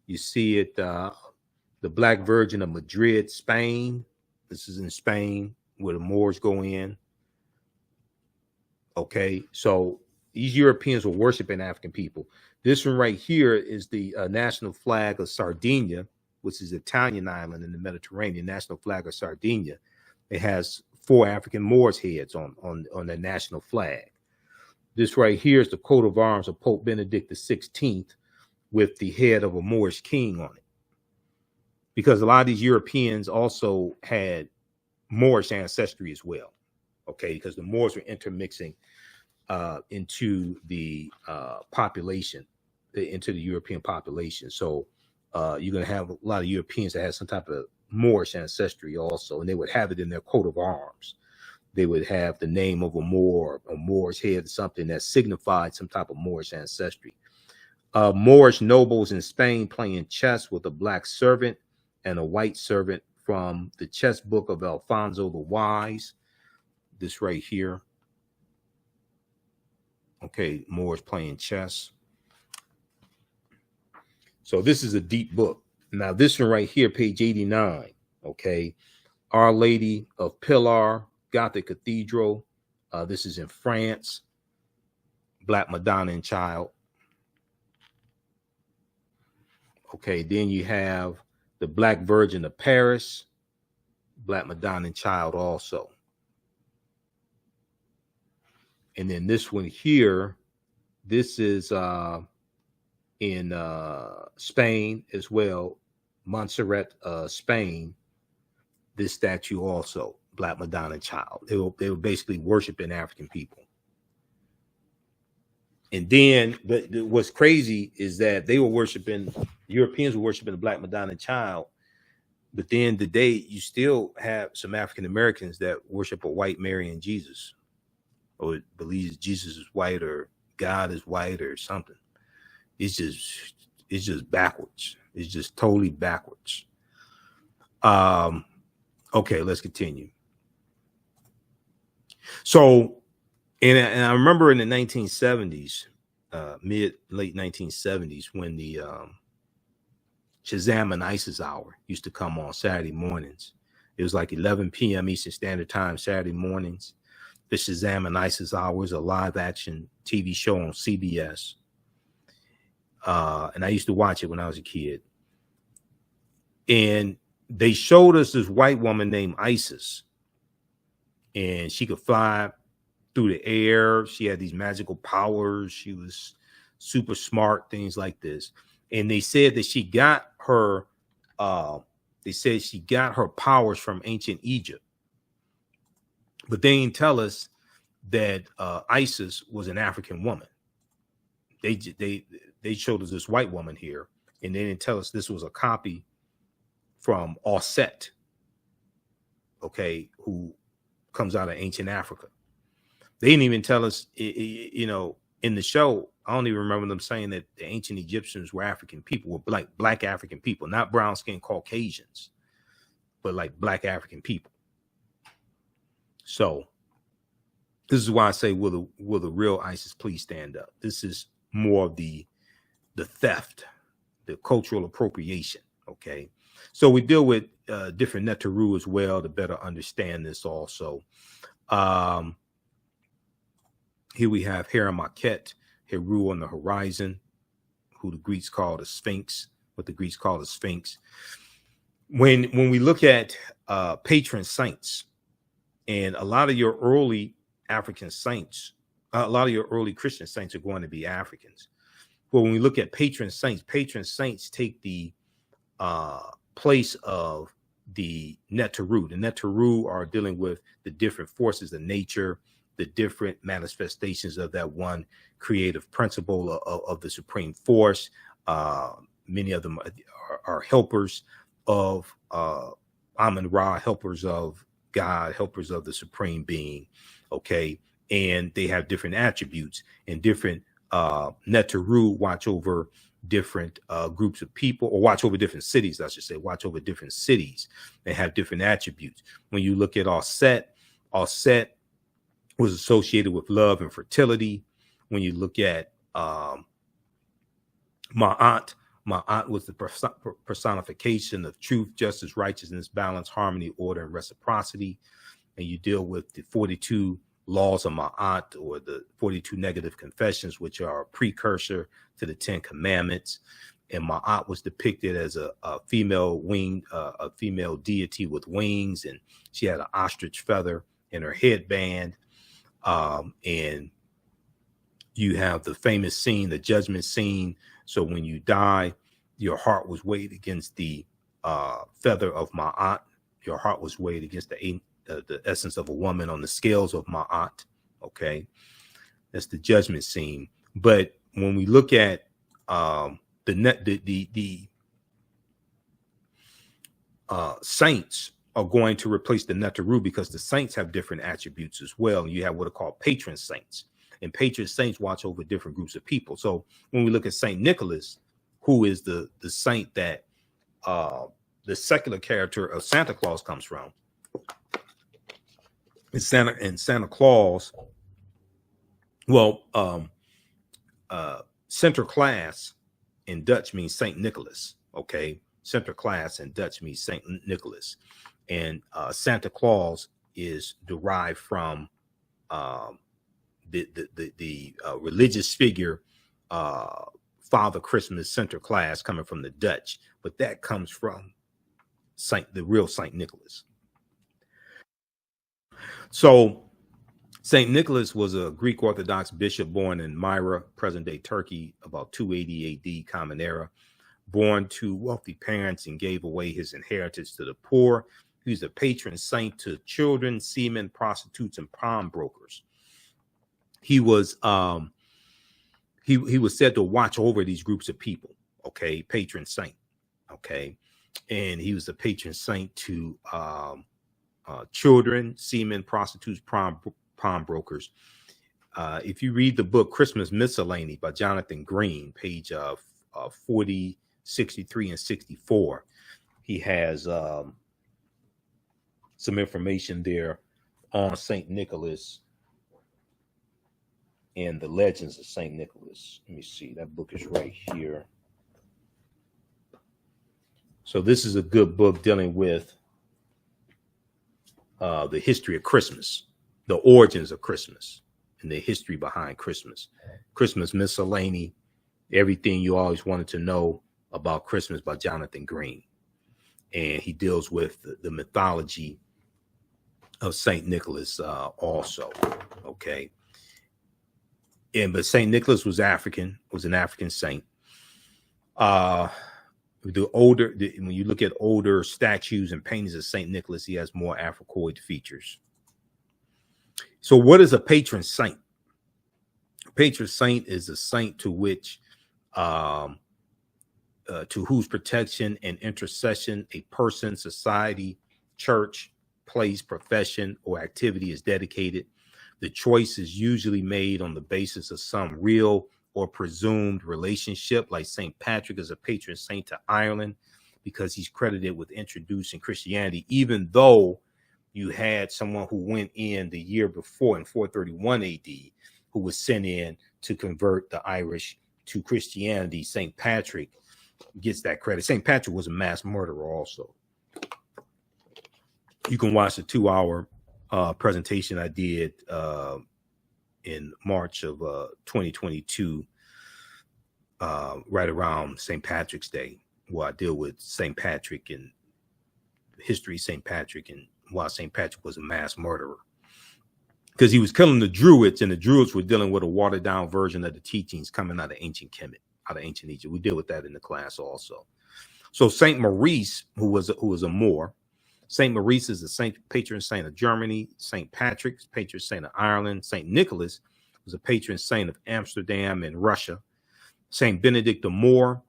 You see it, the Black Virgin of Madrid, Spain. This is in Spain, where the Moors go in. Okay, so these Europeans were worshiping African people. This one right here is the national flag of Sardinia, which is an Italian island in the Mediterranean, national flag of Sardinia. It has 4 African Moors heads on the national flag. This right here is the coat of arms of Pope Benedict XVI with the head of a Moorish king on it. Because a lot of these Europeans also had Moorish ancestry as well. Okay, because the Moors were intermixing into the population, into the European population. So you're going to have a lot of Europeans that have some type of Moorish ancestry also, and they would have it in their coat of arms. They would have the name of a Moor, a Moor's head, something that signified some type of Moorish ancestry. Moorish nobles in Spain playing chess with a black servant and a white servant from the chess book of Alfonso the Wise. This right here. Okay, Moors playing chess. So this is a deep book. Now this one right here, page 89, okay, Our Lady of Pilar, Gothic Cathedral. This is in France. Black Madonna Child. Okay, then you have the Black Virgin of Paris, Black Madonna Child also. And then this one here, this is in Spain as well, Montserrat, Spain. This statue also, Black Madonna Child. They were basically worshiping African people. And then what's crazy is that they were worshiping, Europeans were worshiping the Black Madonna Child. But then today, you still have some African Americans that worship a white Mary and Jesus, or believes Jesus is white or God is white or something. It's just backwards. It's just totally backwards. Okay, let's continue. So, and I remember in the 1970s, late 1970s, when the Shazam and ISIS hour used to come on Saturday mornings. It was like 11 p.m. Eastern Standard Time, Saturday mornings. The Shazam and ISIS hour is a live action TV show on CBS. And I used to watch it when I was a kid. And they showed us this white woman named Isis. And she could fly through the air. She had these magical powers. She was super smart, things like this. And they said that she got her powers from ancient Egypt. But they didn't tell us that Isis was an African woman. They showed us this white woman here, and they didn't tell us this was a copy from Bastet, okay, who comes out of ancient Africa. They didn't even tell us, you know, in the show. I don't even remember them saying that the ancient Egyptians were African people, were black African people, not brown skinned Caucasians, but like black African people. So this is why I say, will the real ISIS please stand up? This is more of the theft, the cultural appropriation. Okay, so we deal with different Neteru as well to better understand this also. Here we have Heramakhet, Heru on the horizon, who the Greeks call the Sphinx, what the Greeks call the Sphinx. When we look at patron saints, and a lot of your early African saints, a lot of your early Christian saints are going to be Africans. But when we look at patron saints take the place of the Neteru. The Neteru are dealing with the different forces of nature, the different manifestations of that one creative principle of the supreme force. Many of them are helpers of Amun-Ra, helpers of God, helpers of the supreme being. Okay. And they have different attributes, and different Neteru watch over different groups of people, or watch over different cities, I should say, watch over different cities. They have different attributes. When you look at Bastet was associated with love and fertility. When you look at Ma'at was the personification of truth, justice, righteousness, balance, harmony, order, and reciprocity. And you deal with the 42 laws of Ma'at, or the 42 negative confessions, which are a precursor to the 10 commandments. And Ma'at was depicted as a female a female deity with wings, and she had an ostrich feather in her headband. And you have the famous scene, the judgment scene. So when you die, your heart was weighed against the feather of Ma'at. Your heart was weighed against the essence of a woman on the scales of Ma'at. Okay, that's the judgment scene. But when we look at the saints are going to replace the Neteru, because the saints have different attributes as well. You have what are called patron saints, and patron saints watch over different groups of people. So when we look at Saint Nicholas, who is the saint that the secular character of Santa Claus comes from, and Santa Claus, well, Sinterklaas in Dutch means Saint Nicholas. Okay, Sinterklaas in Dutch means Saint Nicholas, and Santa Claus is derived from the religious figure, Father Christmas Center class coming from the Dutch, but that comes from the real Saint Nicholas. So Saint Nicholas was a Greek Orthodox bishop born in Myra, present-day Turkey, about 280 AD, Common Era. Born to wealthy parents and gave away his inheritance to the poor. He's a patron saint to children, seamen, prostitutes, and pawnbrokers. He was he was said to watch over these groups of people. Okay, patron saint. Okay, and he was a patron saint to children, seamen, prostitutes, pawnbrokers. If you read the book Christmas Miscellany by Jonathan Green, page 40, 63, and 64, he has some information there on Saint Nicholas and the legends of Saint Nicholas. Let me see, that book is right here. So this is a good book dealing with the history of Christmas, the origins of Christmas, and the history behind Christmas. Christmas Miscellany, everything you always wanted to know about Christmas by Jonathan Green. And he deals with the mythology of Saint Nicholas also. Okay. But Saint Nicholas was African, was an African saint. When you look at older statues and paintings of Saint Nicholas, he has more Africoid features. So what is a patron saint? A patron saint is a saint to which to whose protection and intercession a person, society, church, place, profession, or activity is dedicated. The choice is usually made on the basis of some real or presumed relationship, like St. Patrick is a patron saint to Ireland because he's credited with introducing Christianity, even though you had someone who went in the year before in 431 AD who was sent in to convert the Irish to Christianity. St. Patrick gets that credit. St. Patrick was a mass murderer also. You can watch the 2-hour presentation I did in March of 2022, right around St. Patrick's Day, where I deal with St. Patrick and history of St. Patrick and why St. Patrick was a mass murderer. Because he was killing the Druids, and the Druids were dealing with a watered down version of the teachings coming out of Ancient Kemet, out of ancient Egypt. We deal with that in the class also. So Saint Maurice, who was a Moor, Saint Maurice is the saint, patron saint of Germany. Saint Patrick, patron saint of Ireland. Saint Nicholas was a patron saint of Amsterdam and Russia. Saint Benedict the Moor,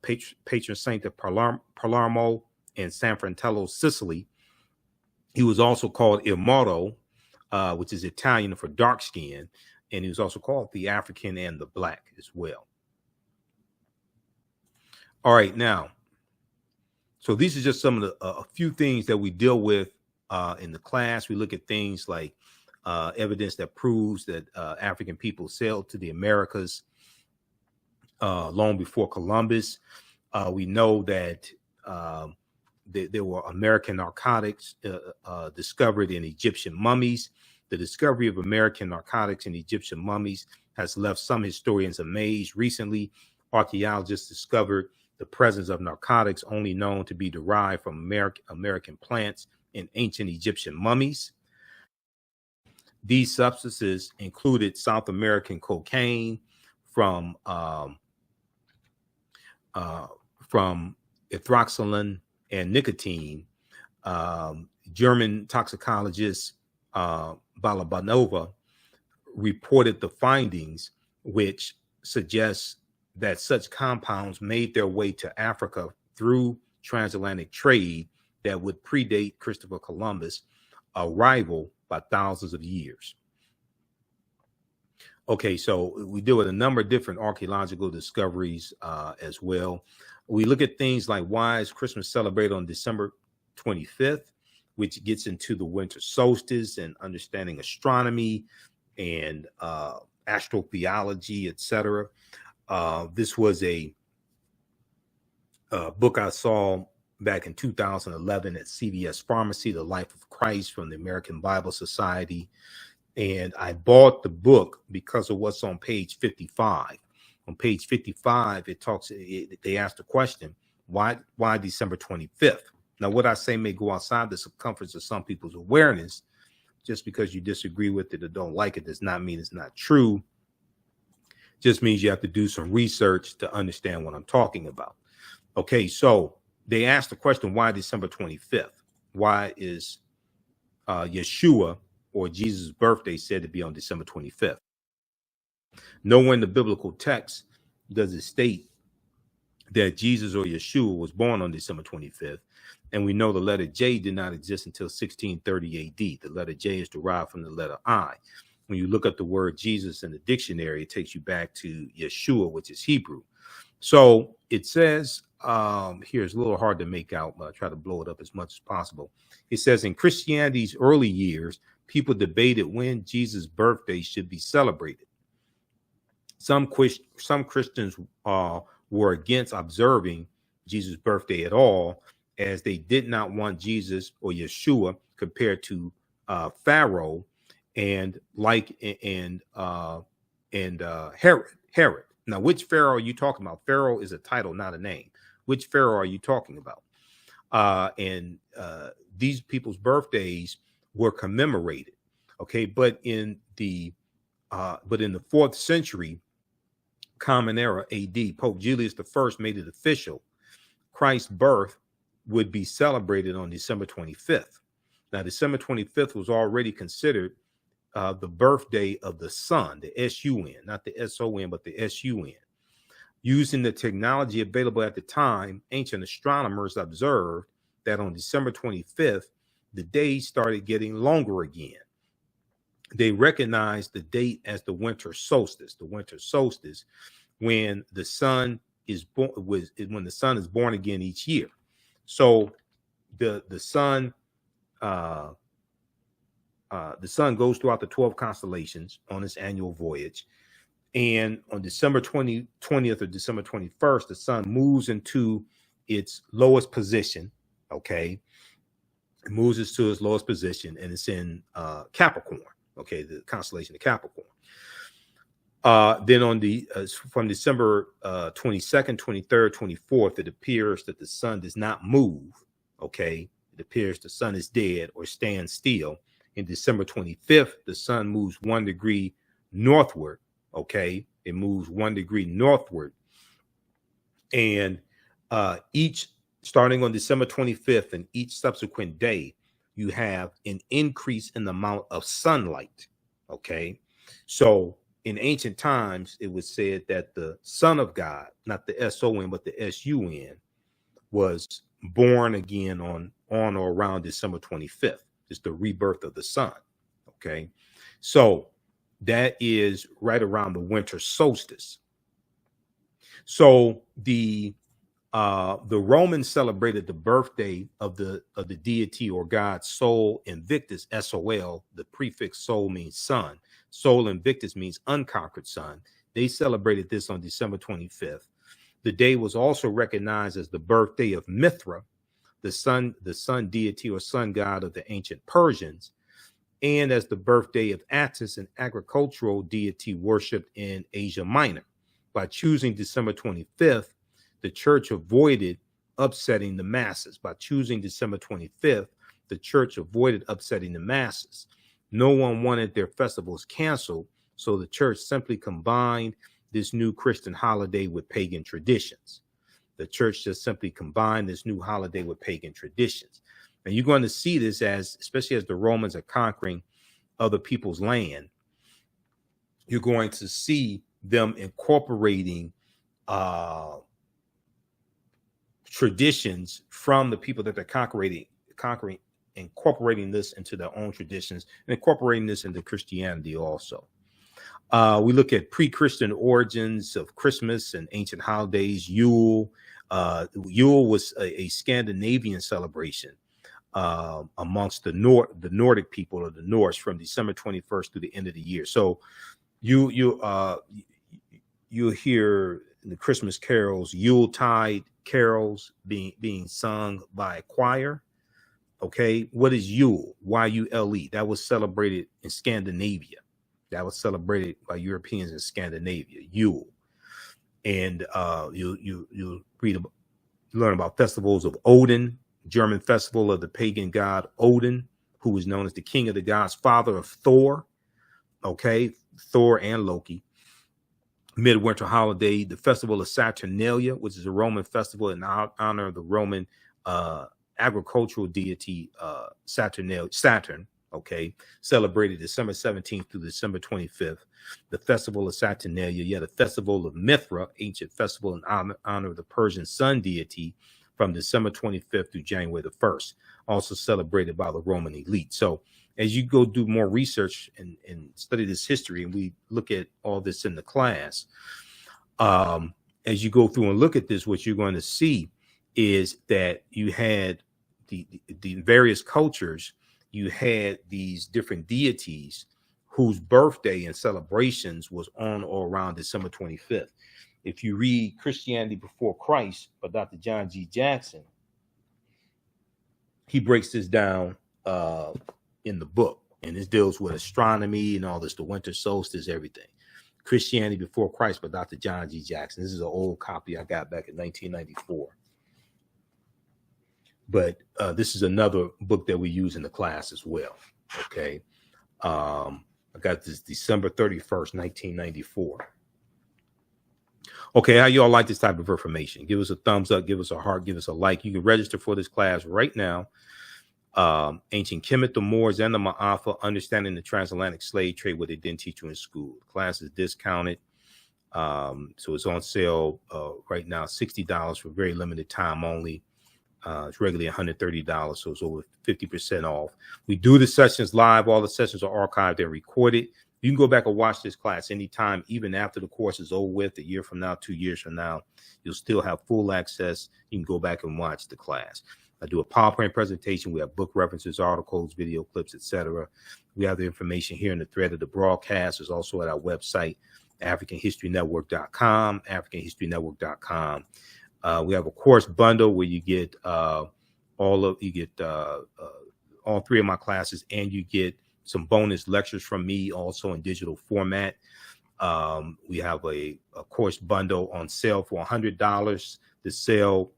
patron saint of Palermo and San Fratello, Sicily. He was also called Il Moro, which is Italian for dark skin, and he was also called the African and the Black as well. All right, now, so these are just some of the a few things that we deal with in the class. We look at things like evidence that proves that African people sailed to the Americas long before Columbus. We know that there were American narcotics discovered in Egyptian mummies. The discovery of American narcotics in Egyptian mummies has left some historians amazed. Recently, archaeologists discovered the presence of narcotics only known to be derived from American plants in ancient Egyptian mummies. These substances included South American cocaine from ethoxylin and nicotine. German toxicologist Balabanova reported the findings, which suggests that such compounds made their way to Africa through transatlantic trade that would predate Christopher Columbus' arrival by thousands of years. Okay, so we deal with a number of different archaeological discoveries as well. We look at things like why is Christmas celebrated on December 25th, which gets into the winter solstice and understanding astronomy and astrotheology, etc. This was a book I saw back in 2011 at CVS Pharmacy, The Life of Christ from the American Bible Society. And I bought the book because of what's on page 55. On page 55, they asked the question, why December 25th? Now, what I say may go outside the circumference of some people's awareness. Just because you disagree with it or don't like it does not mean it's not true. Just means you have to do some research to understand what I'm talking about. Okay, so they asked the question, why December 25th? Why is Yeshua or Jesus' birthday said to be on December 25th? Nowhere in the biblical text does it state that Jesus or Yeshua was born on December 25th. And we know the letter J did not exist until 1630 AD. The letter J is derived from the letter I. When you look up the word Jesus in the dictionary, it takes you back to Yeshua, which is Hebrew. So it says, here it's a little hard to make out, but I try to blow it up as much as possible. It says, in Christianity's early years, people debated when Jesus' birthday should be celebrated. Some Christians were against observing Jesus' birthday at all, as they did not want Jesus or Yeshua compared to Pharaoh and Herod. Now, which Pharaoh are you talking about? Pharaoh is a title, not a name. Which Pharaoh are you talking about? And these people's birthdays were commemorated. Okay, but in the 4th century Common Era AD, Pope Julius I made it official. Christ's birth would be celebrated on December 25th. Now, December 25th was already considered the birthday of the sun, the S-U-N, not the S-O-N, but the S-U-N. Using the technology available at the time, ancient astronomers observed that on December 25th, the days started getting longer again. They recognized the date as the winter solstice. The winter solstice, when the sun is born, when the sun is born again each year. So the sun goes throughout the 12 constellations on its annual voyage. And on December 20th or December 21st, the sun moves into its lowest position. Okay. It moves to its lowest position, and it's in Capricorn. Okay. The constellation of Capricorn. Then on from December 22nd, 23rd, 24th, it appears that the sun does not move. Okay. It appears the sun is dead or stands still. In December 25th, the sun moves 1 degree northward. Okay. It moves 1 degree northward. And starting on December 25th and each subsequent day, you have an increase in the amount of sunlight. Okay. So in ancient times, it was said that the Son of God, not the S-O-N, but the S-U-N, was born again on or around December 25th. It's the rebirth of the sun. Okay. So that is right around the winter solstice. So the Romans celebrated the birthday of the deity or god Sol Invictus, S-O-L. The prefix Sol means sun. Sol Invictus means unconquered sun. They celebrated this on December 25th. The day was also recognized as the birthday of Mithra, the sun deity or sun god of the ancient Persians, and as the birthday of Attis, an agricultural deity worshipped in Asia Minor. By choosing December 25th, the church avoided upsetting the masses. By choosing December 25th, the church avoided upsetting the masses. No one wanted their festivals canceled, so the church simply combined this new Christian holiday with pagan traditions. The church just simply combined this new holiday with pagan traditions. And you're going to see this especially as the Romans are conquering other people's land, you're going to see them incorporating traditions from the people that they're conquering, incorporating this into their own traditions and incorporating this into Christianity also. We look at pre-Christian origins of Christmas and ancient holidays. Yule. Yule was a Scandinavian celebration amongst the Nordic people of the Norse from December 21st through the end of the year. So you'll hear in the Christmas carols, Yuletide carols being sung by a choir. Okay, what is Yule? Y-U-L-E. That was celebrated in Scandinavia. That was celebrated by Europeans in Scandinavia. Yule, and you learn about festivals of Odin, German festival of the pagan god Odin, who was known as the king of the gods, father of Thor. Okay, Thor and Loki. Midwinter holiday, the festival of Saturnalia, which is a Roman festival in honor of the Roman agricultural deity Saturn. Okay, celebrated December 17th through December 25th. The festival of Saturnalia, yeah, the festival of Mithra, ancient festival in honor of the Persian sun deity, from December 25th through January the 1st, also celebrated by the Roman elite. So as you go do more research and study this history, and we look at all this in the class, as you go through and look at this, what you're going to see is that you had the various cultures, you had these different deities whose birthday and celebrations was on or around December 25th. If you read Christianity Before Christ by Dr. John G. Jackson, he breaks this down in the book, and this deals with astronomy and all this, the winter solstice, everything. Christianity Before Christ by Dr. John G. Jackson. This is an old copy I got back in 1994. But this is another book that we use in the class as well. Okay. I got this December 31st, 1994. Okay, how y'all like this type of information? Give us a thumbs up, give us a heart, give us a like. You can register for this class right now. Ancient Kemet, the Moors, and the Ma'afa, understanding the transatlantic slave trade, what they didn't teach you in school. The class is discounted. So it's on sale right now, $60 for very limited time only. It's regularly $130, so it's over 50% off. We do the sessions live. All the sessions are archived and recorded. You can go back and watch this class anytime, even after the course is over with, a year from now, 2 years from now. You'll still have full access. You can go back and watch the class. I do a PowerPoint presentation. We have book references, articles, video clips, etc. We have the information here in the thread of the broadcast. It's also at our website, AfricanHistoryNetwork.com, AfricanHistoryNetwork.com. We have a course bundle where you get all three of my classes, and you get some bonus lectures from me also in digital format. We have a course bundle on sale for $100. The sale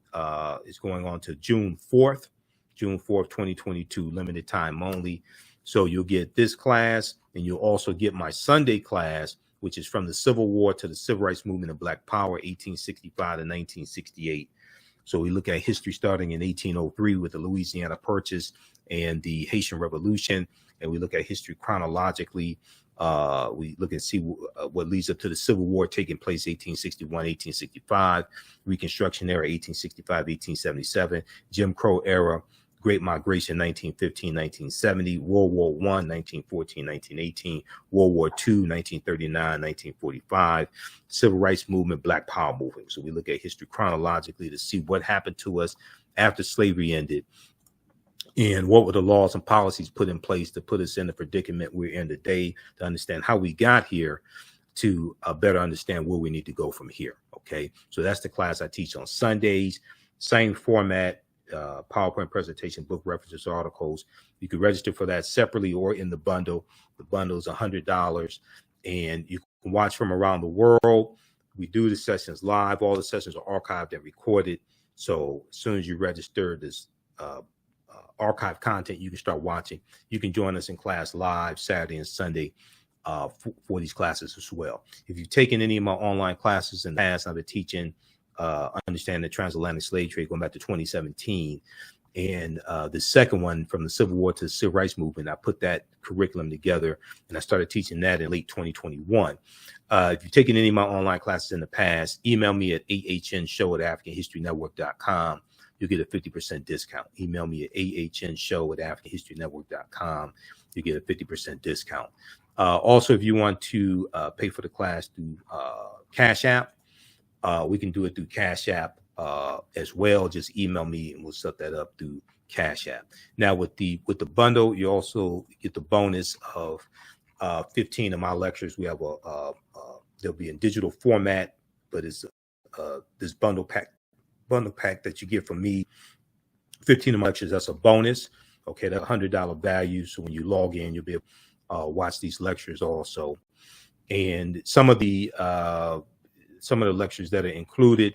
is going on to June 4th, 2022, limited time only. So you'll get this class, and you'll also get my Sunday class, which is from the Civil War to the Civil Rights Movement and Black Power, 1865 to 1968. So we look at history starting in 1803 with the Louisiana Purchase and the Haitian Revolution, and we look at history chronologically. We look and see what leads up to the Civil War taking place 1861, 1865, Reconstruction era 1865, 1877, Jim Crow era, Great Migration 1915, 1970, World War I, 1914, 1918, World War II, 1939, 1945, Civil Rights Movement, Black Power movement. So we look at history chronologically to see what happened to us after slavery ended, and what were the laws and policies put in place to put us in the predicament we're in today, to understand how we got here, to better understand where we need to go from here. Okay, so that's the class I teach on Sundays. Same format, PowerPoint presentation, book references, articles. You can register for that separately or in the bundle. The bundle is $100, and you can watch from around the world. We do the sessions live. All the sessions are archived and recorded. So as soon as you register this archive content, you can start watching. You can join us in class live Saturday and Sunday for these classes as well. If you've taken any of my online classes in the past, I've been teaching Understanding the Transatlantic Slave Trade going back to 2017. And the second one, from the Civil War to the Civil Rights Movement, I put that curriculum together, and I started teaching that in late 2021. If you've taken any of my online classes in the past, email me at ahnshow@AfricanHistoryNetwork.com. You'll get a 50% discount. Email me at ahnshow@AfricanHistoryNetwork.com. You get a 50% discount. Also, if you want to pay for the class through Cash App, we can do it through Cash App as well. Just email me and we'll set that up through Cash App. Now with the bundle, you also get the bonus of 15 of my lectures. We have they'll be in digital format, but it's this bundle pack that you get from me. 15 of my lectures, that's a bonus. Okay, that's $100 value. So when you log in, you'll be able to watch these lectures also. And some of the lectures that are included,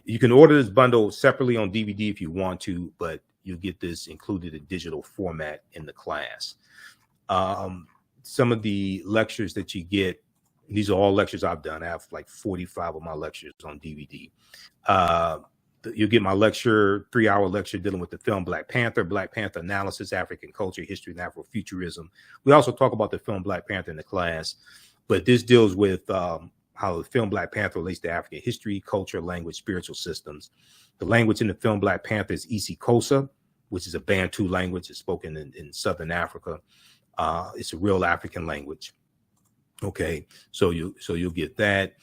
you can order this bundle separately on DVD if you want to, but you'll get this included in digital format in the class. Some of the lectures that you get, these are all lectures I've done. I have like 45 of my lectures on DVD. You'll get my lecture, 3-hour lecture dealing with the film Black Panther analysis, African culture, history, and Afrofuturism. We also talk about the film Black Panther in the class, but this deals with how the film Black Panther relates to African history, culture, language, spiritual systems. The language in the film Black Panther is isiXhosa, which is a Bantu language. It's spoken in Southern Africa. It's a real African language. Okay, so you'll get that.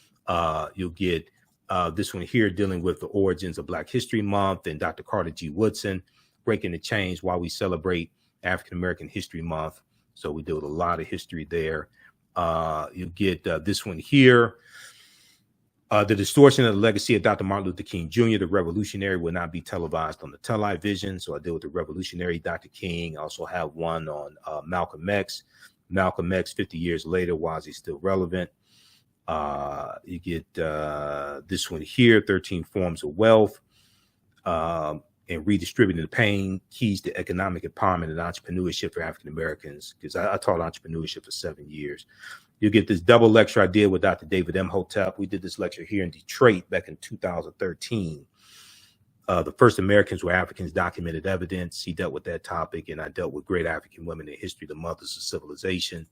You'll get this one here dealing with the origins of Black History Month, and Dr. Carter G. Woodson, Breaking the Chains, why we celebrate African American History Month. So we deal with a lot of history there. You'll get this one here. The distortion of the legacy of Dr. Martin Luther King Jr., the revolutionary, will not be televised on the television. So I deal with the revolutionary Dr. King. I also have one on Malcolm X. Malcolm X, 50 years later, why is he still relevant? You get this one here, 13 Forms of Wealth, and Redistributing the Pain, Keys to Economic Empowerment and Entrepreneurship for African Americans, because I taught entrepreneurship for 7 years. You'll get this double lecture I did with Dr. David Imhotep. We did this lecture here in Detroit back in 2013. The first Americans were Africans, documented evidence. He dealt with that topic, and I dealt with great African women in history, the mothers of civilization.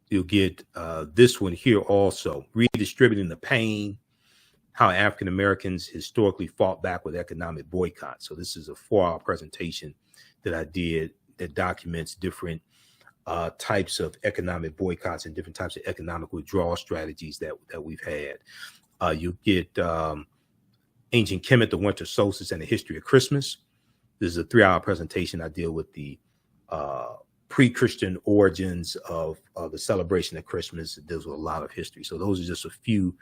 You'll get this one here also, Redistributing the Pain, how African Americans historically fought back with economic boycott. So this is a 4-hour presentation that I did that documents different types of economic boycotts and different types of economic withdrawal strategies that we've had. You get Ancient Kemet, the winter solstice, and the history of Christmas. This is a 3-hour presentation. I deal with the pre-Christian origins of the celebration of Christmas. It deals with a lot of history. So those are just a few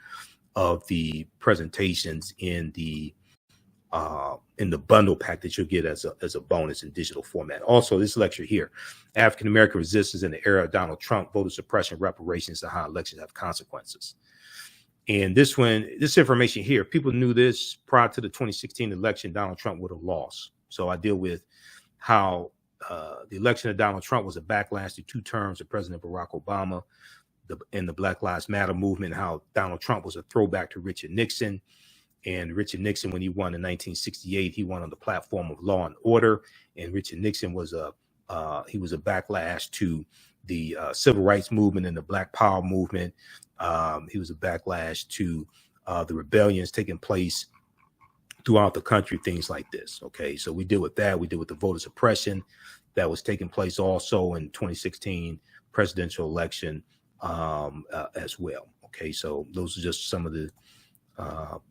of the presentations in the bundle pack that you'll get as a bonus in digital format. Also, this lecture here, African American resistance in the era of Donald Trump, voter suppression, reparations, and how elections have consequences. And this information here, people knew this prior to the 2016 election, Donald Trump would have lost. So I deal with how the election of Donald Trump was a backlash to 2 terms of President Barack Obama and the Black Lives Matter movement, how Donald Trump was a throwback to Richard Nixon. And Richard Nixon, when he won in 1968, he won on the platform of law and order. And Richard Nixon was a backlash to the civil rights movement and the Black Power movement. He was a backlash to the rebellions taking place throughout the country, things like this. Okay, so we deal with that. We deal with the voter suppression that was taking place also in 2016 presidential election as well. Okay, so those are just some of the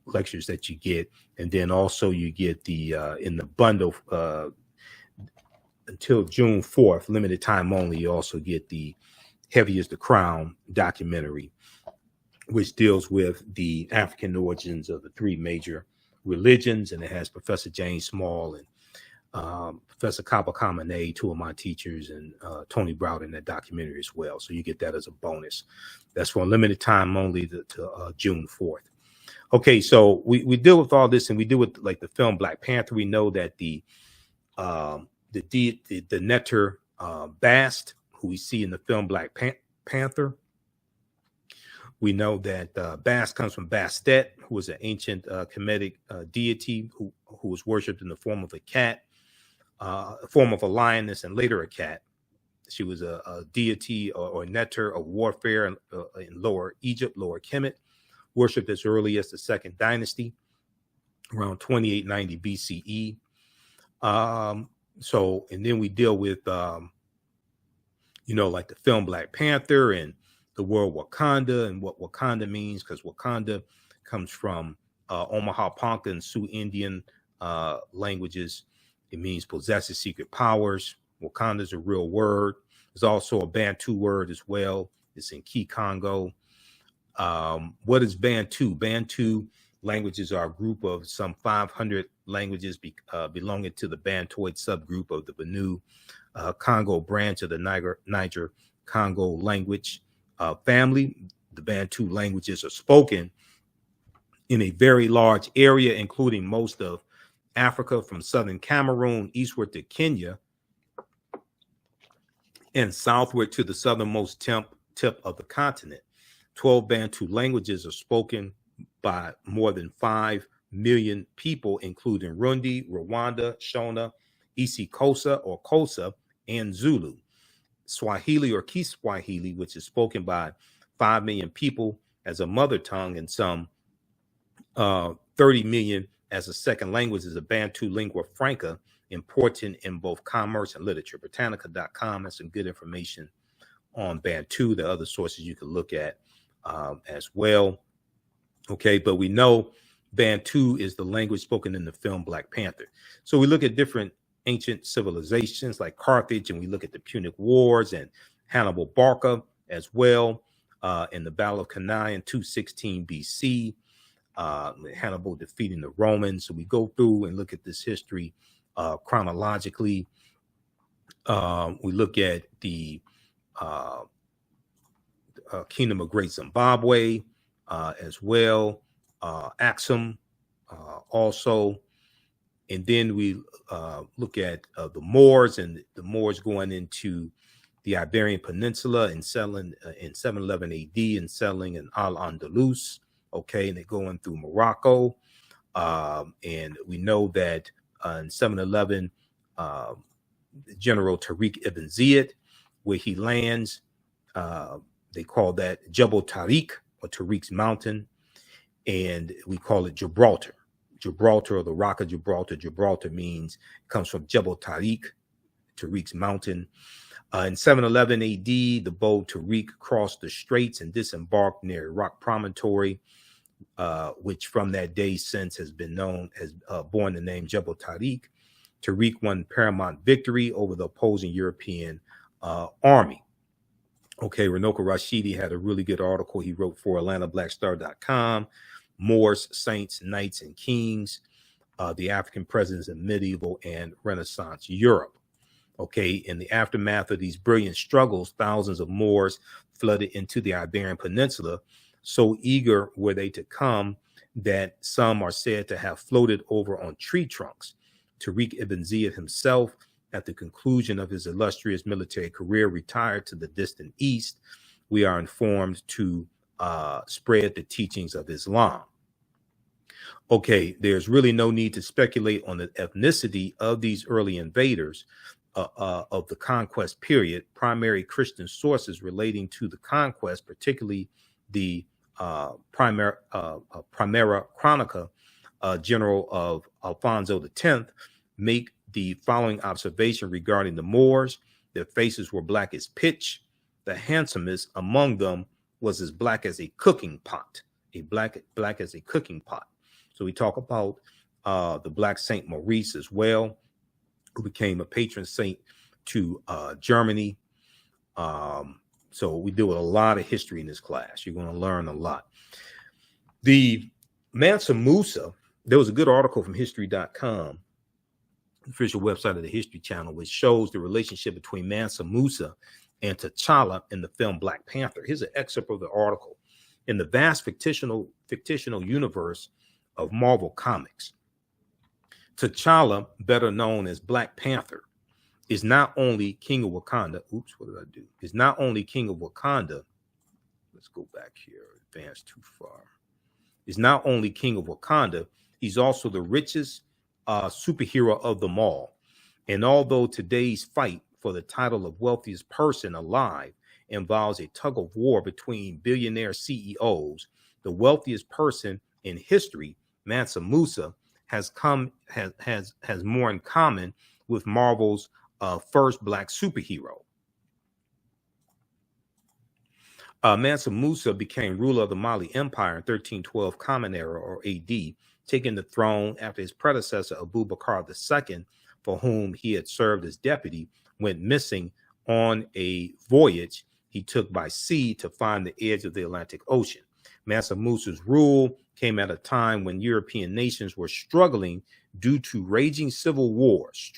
lectures that you get. And then also you get the in the bundle until June 4th, limited time only, you also get the Heavy is the Crown documentary, which deals with the African origins of the 3 major religions. And it has Professor James Small and Professor Kaba Kamene, 2 of my teachers, and Tony Browder in that documentary as well. So you get that as a bonus. That's for a limited time only to June 4th. Okay, so we deal with all this, and we deal with like the film Black Panther. We know that the Netter Bast, who we see in the film Black Panther, we know that Bast comes from Bastet, who was an ancient Kemetic deity who was worshipped in the form of a cat, a form of a lioness, and later a cat. She was a deity or netter of warfare in Lower Egypt, Lower Kemet, worshipped as early as the 2nd dynasty, around 2890 BCE. So, and then we deal with, like the film Black Panther and the word Wakanda and what Wakanda means, because Wakanda comes from Omaha Ponca and Sioux Indian languages. It means possesses secret powers. Wakanda is a real word. There's also a Bantu word as well. It's in Key Congo. What is Bantu? Bantu Languages are a group of some 500 languages belonging to the Bantoid subgroup of the Benue Congo branch of the Niger Congo language family. The Bantu languages are spoken in a very large area, including most of Africa from southern Cameroon eastward to Kenya and southward to the southernmost tip of the continent. 12 Bantu languages are spoken by more than 5 million people, including Rundi, Rwanda, Shona, Isikosa or Kosa, and Zulu. Swahili or Kiswahili, which is spoken by 5 million people as a mother tongue and some 30 million as a second language, is a Bantu lingua franca, important in both commerce and literature. Britannica.com has some good information on Bantu. There are other sources you can look at as well. Okay, but we know Bantu is the language spoken in the film Black Panther. So we look at different ancient civilizations like Carthage, and we look at the Punic Wars and Hannibal Barca as well in the Battle of Cannae in 216 BC, Hannibal defeating the Romans. So we go through and look at this history chronologically. We look at the Kingdom of Great Zimbabwe as well, Axum also. And then we look at the Moors, and the Moors going into the Iberian Peninsula and settling in 711 AD and settling in Al-Andalus. Okay, and they're going through Morocco. And we know that in 711, General Tariq ibn Ziyad, where he lands, they call that Jebel Tariq, or Tariq's Mountain, and we call it Gibraltar. Gibraltar, or the Rock of Gibraltar. Gibraltar comes from Jebel Tariq, Tariq's Mountain. In 711 AD, the boat Tariq crossed the straits and disembarked near a rock promontory, which from that day since has been known as borne the name Jebel Tariq. Tariq won paramount victory over the opposing European army. Okay, Ranoka Rashidi had a really good article he wrote for AtlantaBlackStar.com, Moors, Saints, Knights, and Kings, the African Presence in Medieval and Renaissance Europe. Okay, in the aftermath of these brilliant struggles, thousands of Moors flooded into the Iberian Peninsula. So eager were they to come that some are said to have floated over on tree trunks. Tariq ibn Ziyad himself, at the conclusion of his illustrious military career, retired to the distant east. We are informed to spread the teachings of Islam. Okay, there's really no need to speculate on the ethnicity of these early invaders of the conquest period. Primary Christian sources relating to the conquest, particularly the Primera Chronica, General of Alfonso X, make the following observation regarding the Moors. Their faces were black as pitch. The handsomest among them was as black as a cooking pot, black as a cooking pot. So we talk about the Black Saint Maurice as well, who became a patron saint to Germany. So we do a lot of history in this class. You're going to learn a lot. The Mansa Musa, there was a good article from history.com, official website of the History Channel, which shows the relationship between Mansa Musa and T'Challa in the film Black Panther. Here's an excerpt of the article. In the vast fictional universe of Marvel Comics, T'Challa, better known as Black Panther, is not only king of Wakanda. Oops, what did I do? Is not only king of Wakanda. Let's go back here. Advance too far. Is not only king of Wakanda, he's also the richest superhero of them all. And although today's fight for the title of wealthiest person alive involves a tug of war between billionaire CEOs, the wealthiest person in history, Mansa Musa, has more in common with Marvel's first black superhero. Mansa Musa became ruler of the Mali Empire in 1312 Common Era, or AD, taking the throne after his predecessor Abu Bakr II, for whom he had served as deputy, went missing on a voyage he took by sea to find the edge of the Atlantic Ocean. Mansa Musa's rule came at a time when European nations were struggling due to raging civil wars,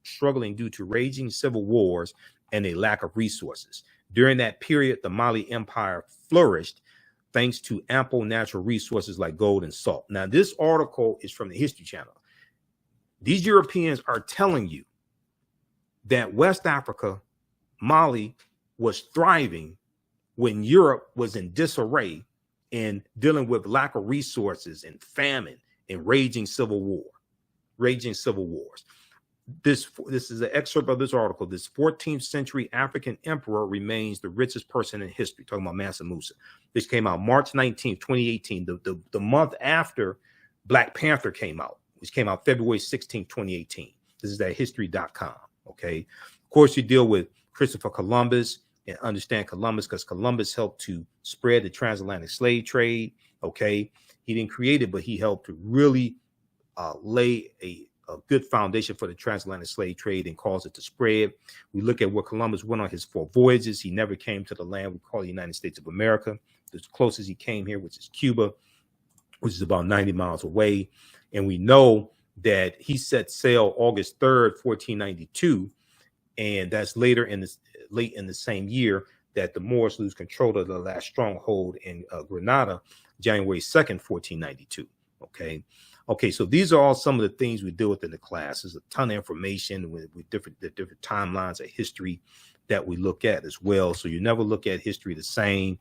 struggling due to raging civil wars and a lack of resources. During that period, the Mali Empire flourished thanks to ample natural resources like gold and salt. Now, this article is from the History Channel. These Europeans are telling you that West Africa, Mali, was thriving when Europe was in disarray and dealing with lack of resources and famine and raging civil wars. This is an excerpt of this article. This 14th century African emperor remains the richest person in history. Talking about Mansa Musa. This came out March 19th, 2018, the month after Black Panther came out, which came out February 16th, 2018. This is at history.com. Okay. Of course, you deal with Christopher Columbus and understand Columbus because Columbus helped to spread the transatlantic slave trade. Okay. He didn't create it, but he helped to really lay a good foundation for the transatlantic slave trade and cause it to spread. We look at where Columbus went on his 4 voyages. He never came to the land we call the United States of America. The closest he came here, which is Cuba, which is about 90 miles away. And we know that he set sail August 3rd, 1492. And that's late in the same year that the Moors lose control of the last stronghold in Granada, January 2nd, 1492. Okay, so these are all some of the things we deal with in the class. There's a ton of information with different timelines of history that we look at as well. So you never look at history the same.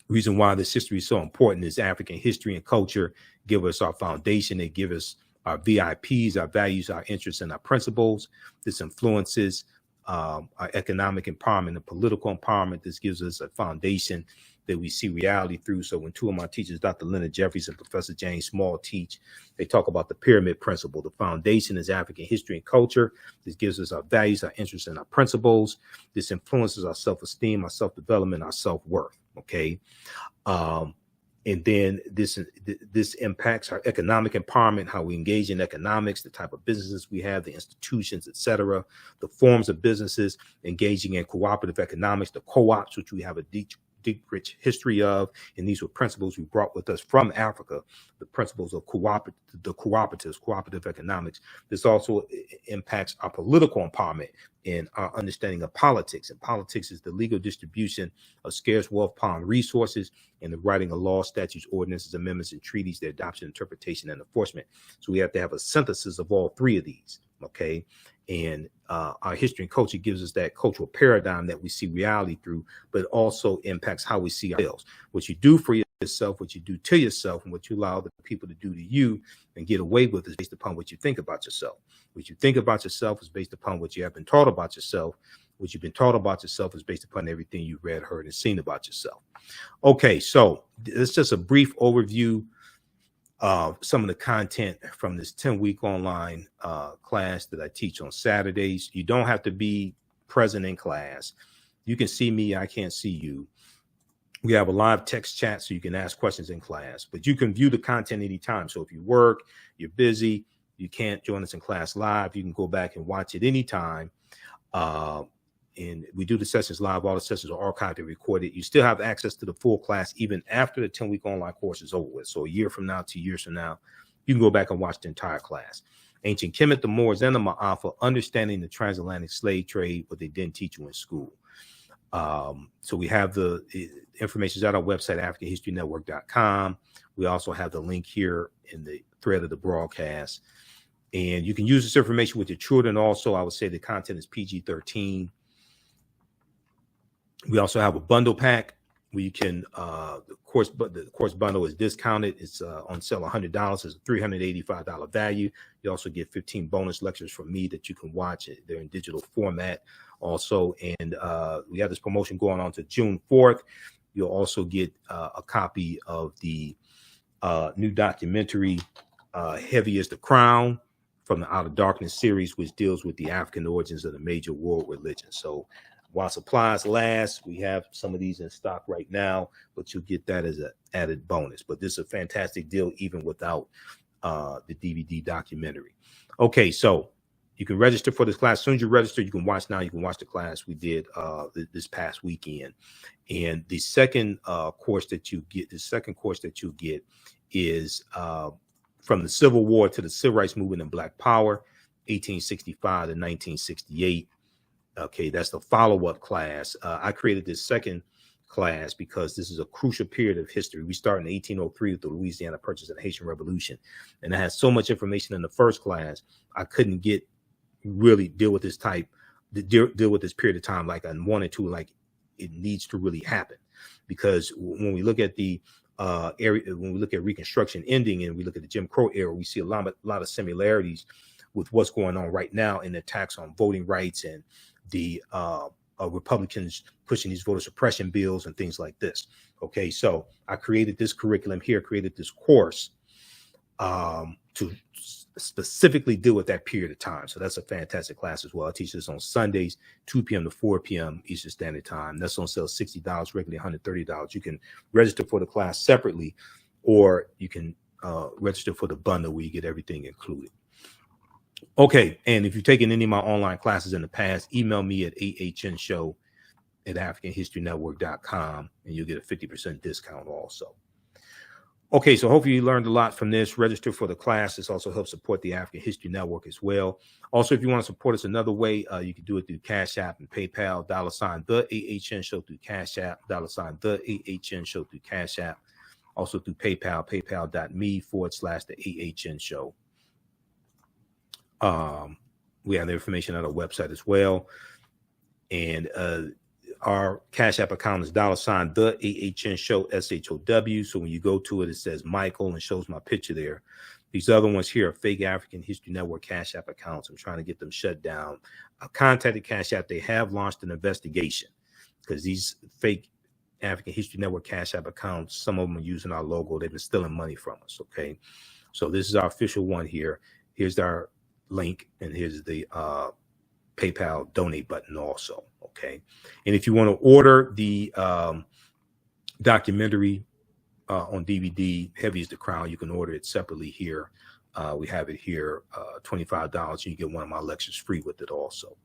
Reason why this history is so important is African history and culture give us our foundation. They give us our VIPs, our values, our interests, and our principles. This influences our economic empowerment and political empowerment. This gives us a foundation that we see reality through. So when 2 of my teachers, Dr. Leonard Jeffries and Professor James Small, teach, they talk about the pyramid principle. The foundation is African history and culture. This gives us our values, our interests, and our principles. This influences our self-esteem, our self-development, our self-worth. Okay. And then this impacts our economic empowerment, how we engage in economics, the type of businesses we have, the institutions, etc., the forms of businesses, engaging in cooperative economics, the co-ops, which we have a deep, rich history of. And these were principles we brought with us from Africa, the principles of cooperative economics. This also impacts our political empowerment and our understanding of politics. And politics is the legal distribution of scarce wealth upon resources and the writing of laws, statutes, ordinances, amendments, and treaties, their adoption, interpretation, and enforcement. So we have to have a synthesis of all 3 of these. Okay. And our history and culture gives us that cultural paradigm that we see reality through, but also impacts how we see ourselves. What you do for yourself, what you do to yourself, and what you allow the people to do to you and get away with is based upon what you think about yourself. What you think about yourself is based upon what you have been taught about yourself. What you've been taught about yourself is based upon everything you've read, heard, and seen about yourself. Okay, so it's just a brief overview some of the content from this 10-week online class that I teach on Saturdays. You don't have to be present in class. You can see me, I can't see you. We have a live text chat so you can ask questions in class, but you can view the content anytime. So if you work, you're busy, you can't join us in class live, you can go back and watch it anytime. And we do the sessions live. All the sessions are archived and recorded. You still have access to the full class even after the 10-week online course is over with. So a year from now, 2 years from now, you can go back and watch the entire class. Ancient Kemet, the Moors, and the Ma'afa, understanding the transatlantic slave trade, what they didn't teach you in school. So we have the information at our website, AfricanHistoryNetwork.com. We also have the link here in the thread of the broadcast. And you can use this information with your children. Also, I would say the content is PG-13. We also have a bundle pack where you can, the course bundle is discounted. It's on sale $100. It's a $385 value. You also get 15 bonus lectures from me that you can watch. They're in digital format also. And we have this promotion going on to June 4th. You'll also get a copy of the new documentary, Heavy as the Crown, from the Out of Darkness series, which deals with the African origins of the major world religions. So while supplies last, we have some of these in stock right now, but you'll get that as an added bonus. But this is a fantastic deal, even without the DVD documentary. Okay, so you can register for this class. As soon as you register, you can watch now. You can watch the class we did this past weekend. And the second course that you get, is from the Civil War to the Civil Rights Movement and Black Power, 1865 to 1968. Okay, that's the follow-up class. I created this second class because this is a crucial period of history. We start in 1803 with the Louisiana Purchase and Haitian Revolution. And I had so much information in the first class, I couldn't really deal with this deal with this period of time like I wanted to, like it needs to really happen. Because when we look at the when we look at Reconstruction ending and we look at the Jim Crow era, we see a lot of similarities with what's going on right now in the attacks on voting rights and the Republicans pushing these voter suppression bills and things like this. Okay, so I created this curriculum here, created this course to specifically deal with that period of time. So that's a fantastic class as well. I teach this on Sundays, 2 p.m. to 4 p.m. Eastern Standard Time. That's on sale $60, regularly $130. You can register for the class separately, or you can register for the bundle where you get everything included. Okay, and if you've taken any of my online classes in the past, email me at ahnshow@africanhistorynetwork.com, and you'll get a 50% discount also. Okay, so hopefully you learned a lot from this. Register for the class. This also helps support the African History Network as well. Also, if you want to support us another way, you can do it through Cash App and PayPal, $ the AHN Show through Cash App, $ the AHN Show through Cash App. Also through PayPal, paypal.me/the AHN Show. We have the information on our website as well. And our Cash App account is $ the AHN Show, SHOW. So when you go to it, it says Michael and shows my picture there. These other ones here are fake African History Network Cash App accounts. I'm trying to get them shut down. I contacted Cash App. They have launched an investigation because these fake African History Network Cash App accounts, some of them are using our logo. They've been stealing money from us. Okay, so this is our official one here. Here's our link, and here's the PayPal donate button also. Okay, and if you want to order the documentary on DVD, Heavy is the Crown, you can order it separately here. We have it here, $25. You get one of my lectures free with it also.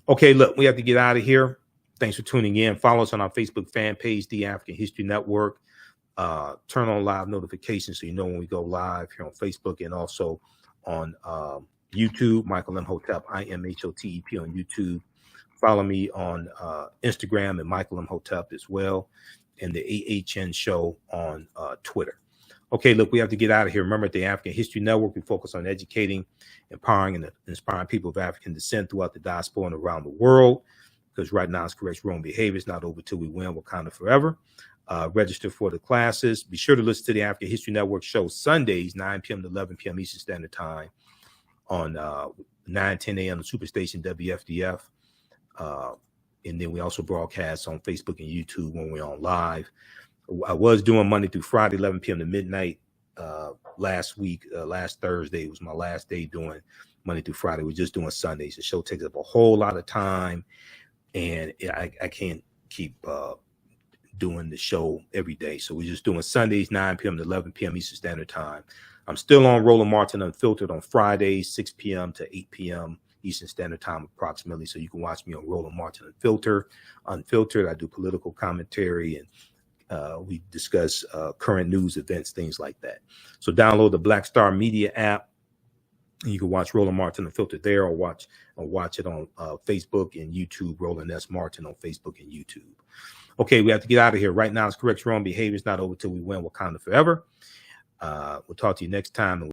Okay, look, we have to get out of here. Thanks for tuning in. Follow us on our Facebook fan page, The African History Network. Turn on live notifications so you know when we go live here on Facebook, and also on YouTube, Michael Imhotep, IMHOTEP on YouTube. Follow me on Instagram at Michael Imhotep as well, and the AHN Show on Twitter. Okay, look, we have to get out of here. Remember, at the African History Network, we focus on educating, empowering, and inspiring people of African descent throughout the diaspora and around the world, because right now it's correct wrong behavior. It's not over till we win. Wakanda forever. Register for the classes. Be sure to listen to the African History Network show Sundays, 9 p.m. to 11 p.m. Eastern Standard Time on 9:10 a.m. the Superstation WFDF. And then we also broadcast on Facebook and YouTube when we're on live. I was doing Monday through Friday, 11 p.m. to midnight last week. Last Thursday was my last day doing Monday through Friday. We're just doing Sundays. The show takes up a whole lot of time, and I can't keep doing the show every day. So we're just doing Sundays, 9 p.m. to 11 p.m. Eastern Standard Time. I'm still on Roland Martin Unfiltered on Fridays, 6 p.m. to 8 p.m. Eastern Standard Time approximately. So you can watch me on Roland Martin Unfiltered. I do political commentary, and we discuss current news events, things like that. So download the Black Star Media app. You can watch Roland Martin Unfiltered there, or watch it on Facebook and YouTube, Roland S. Martin on Facebook and YouTube. Okay, we have to get out of here. Right now, it's correct wrong behavior. It's not over till we win. Wakanda forever. We'll talk to you next time.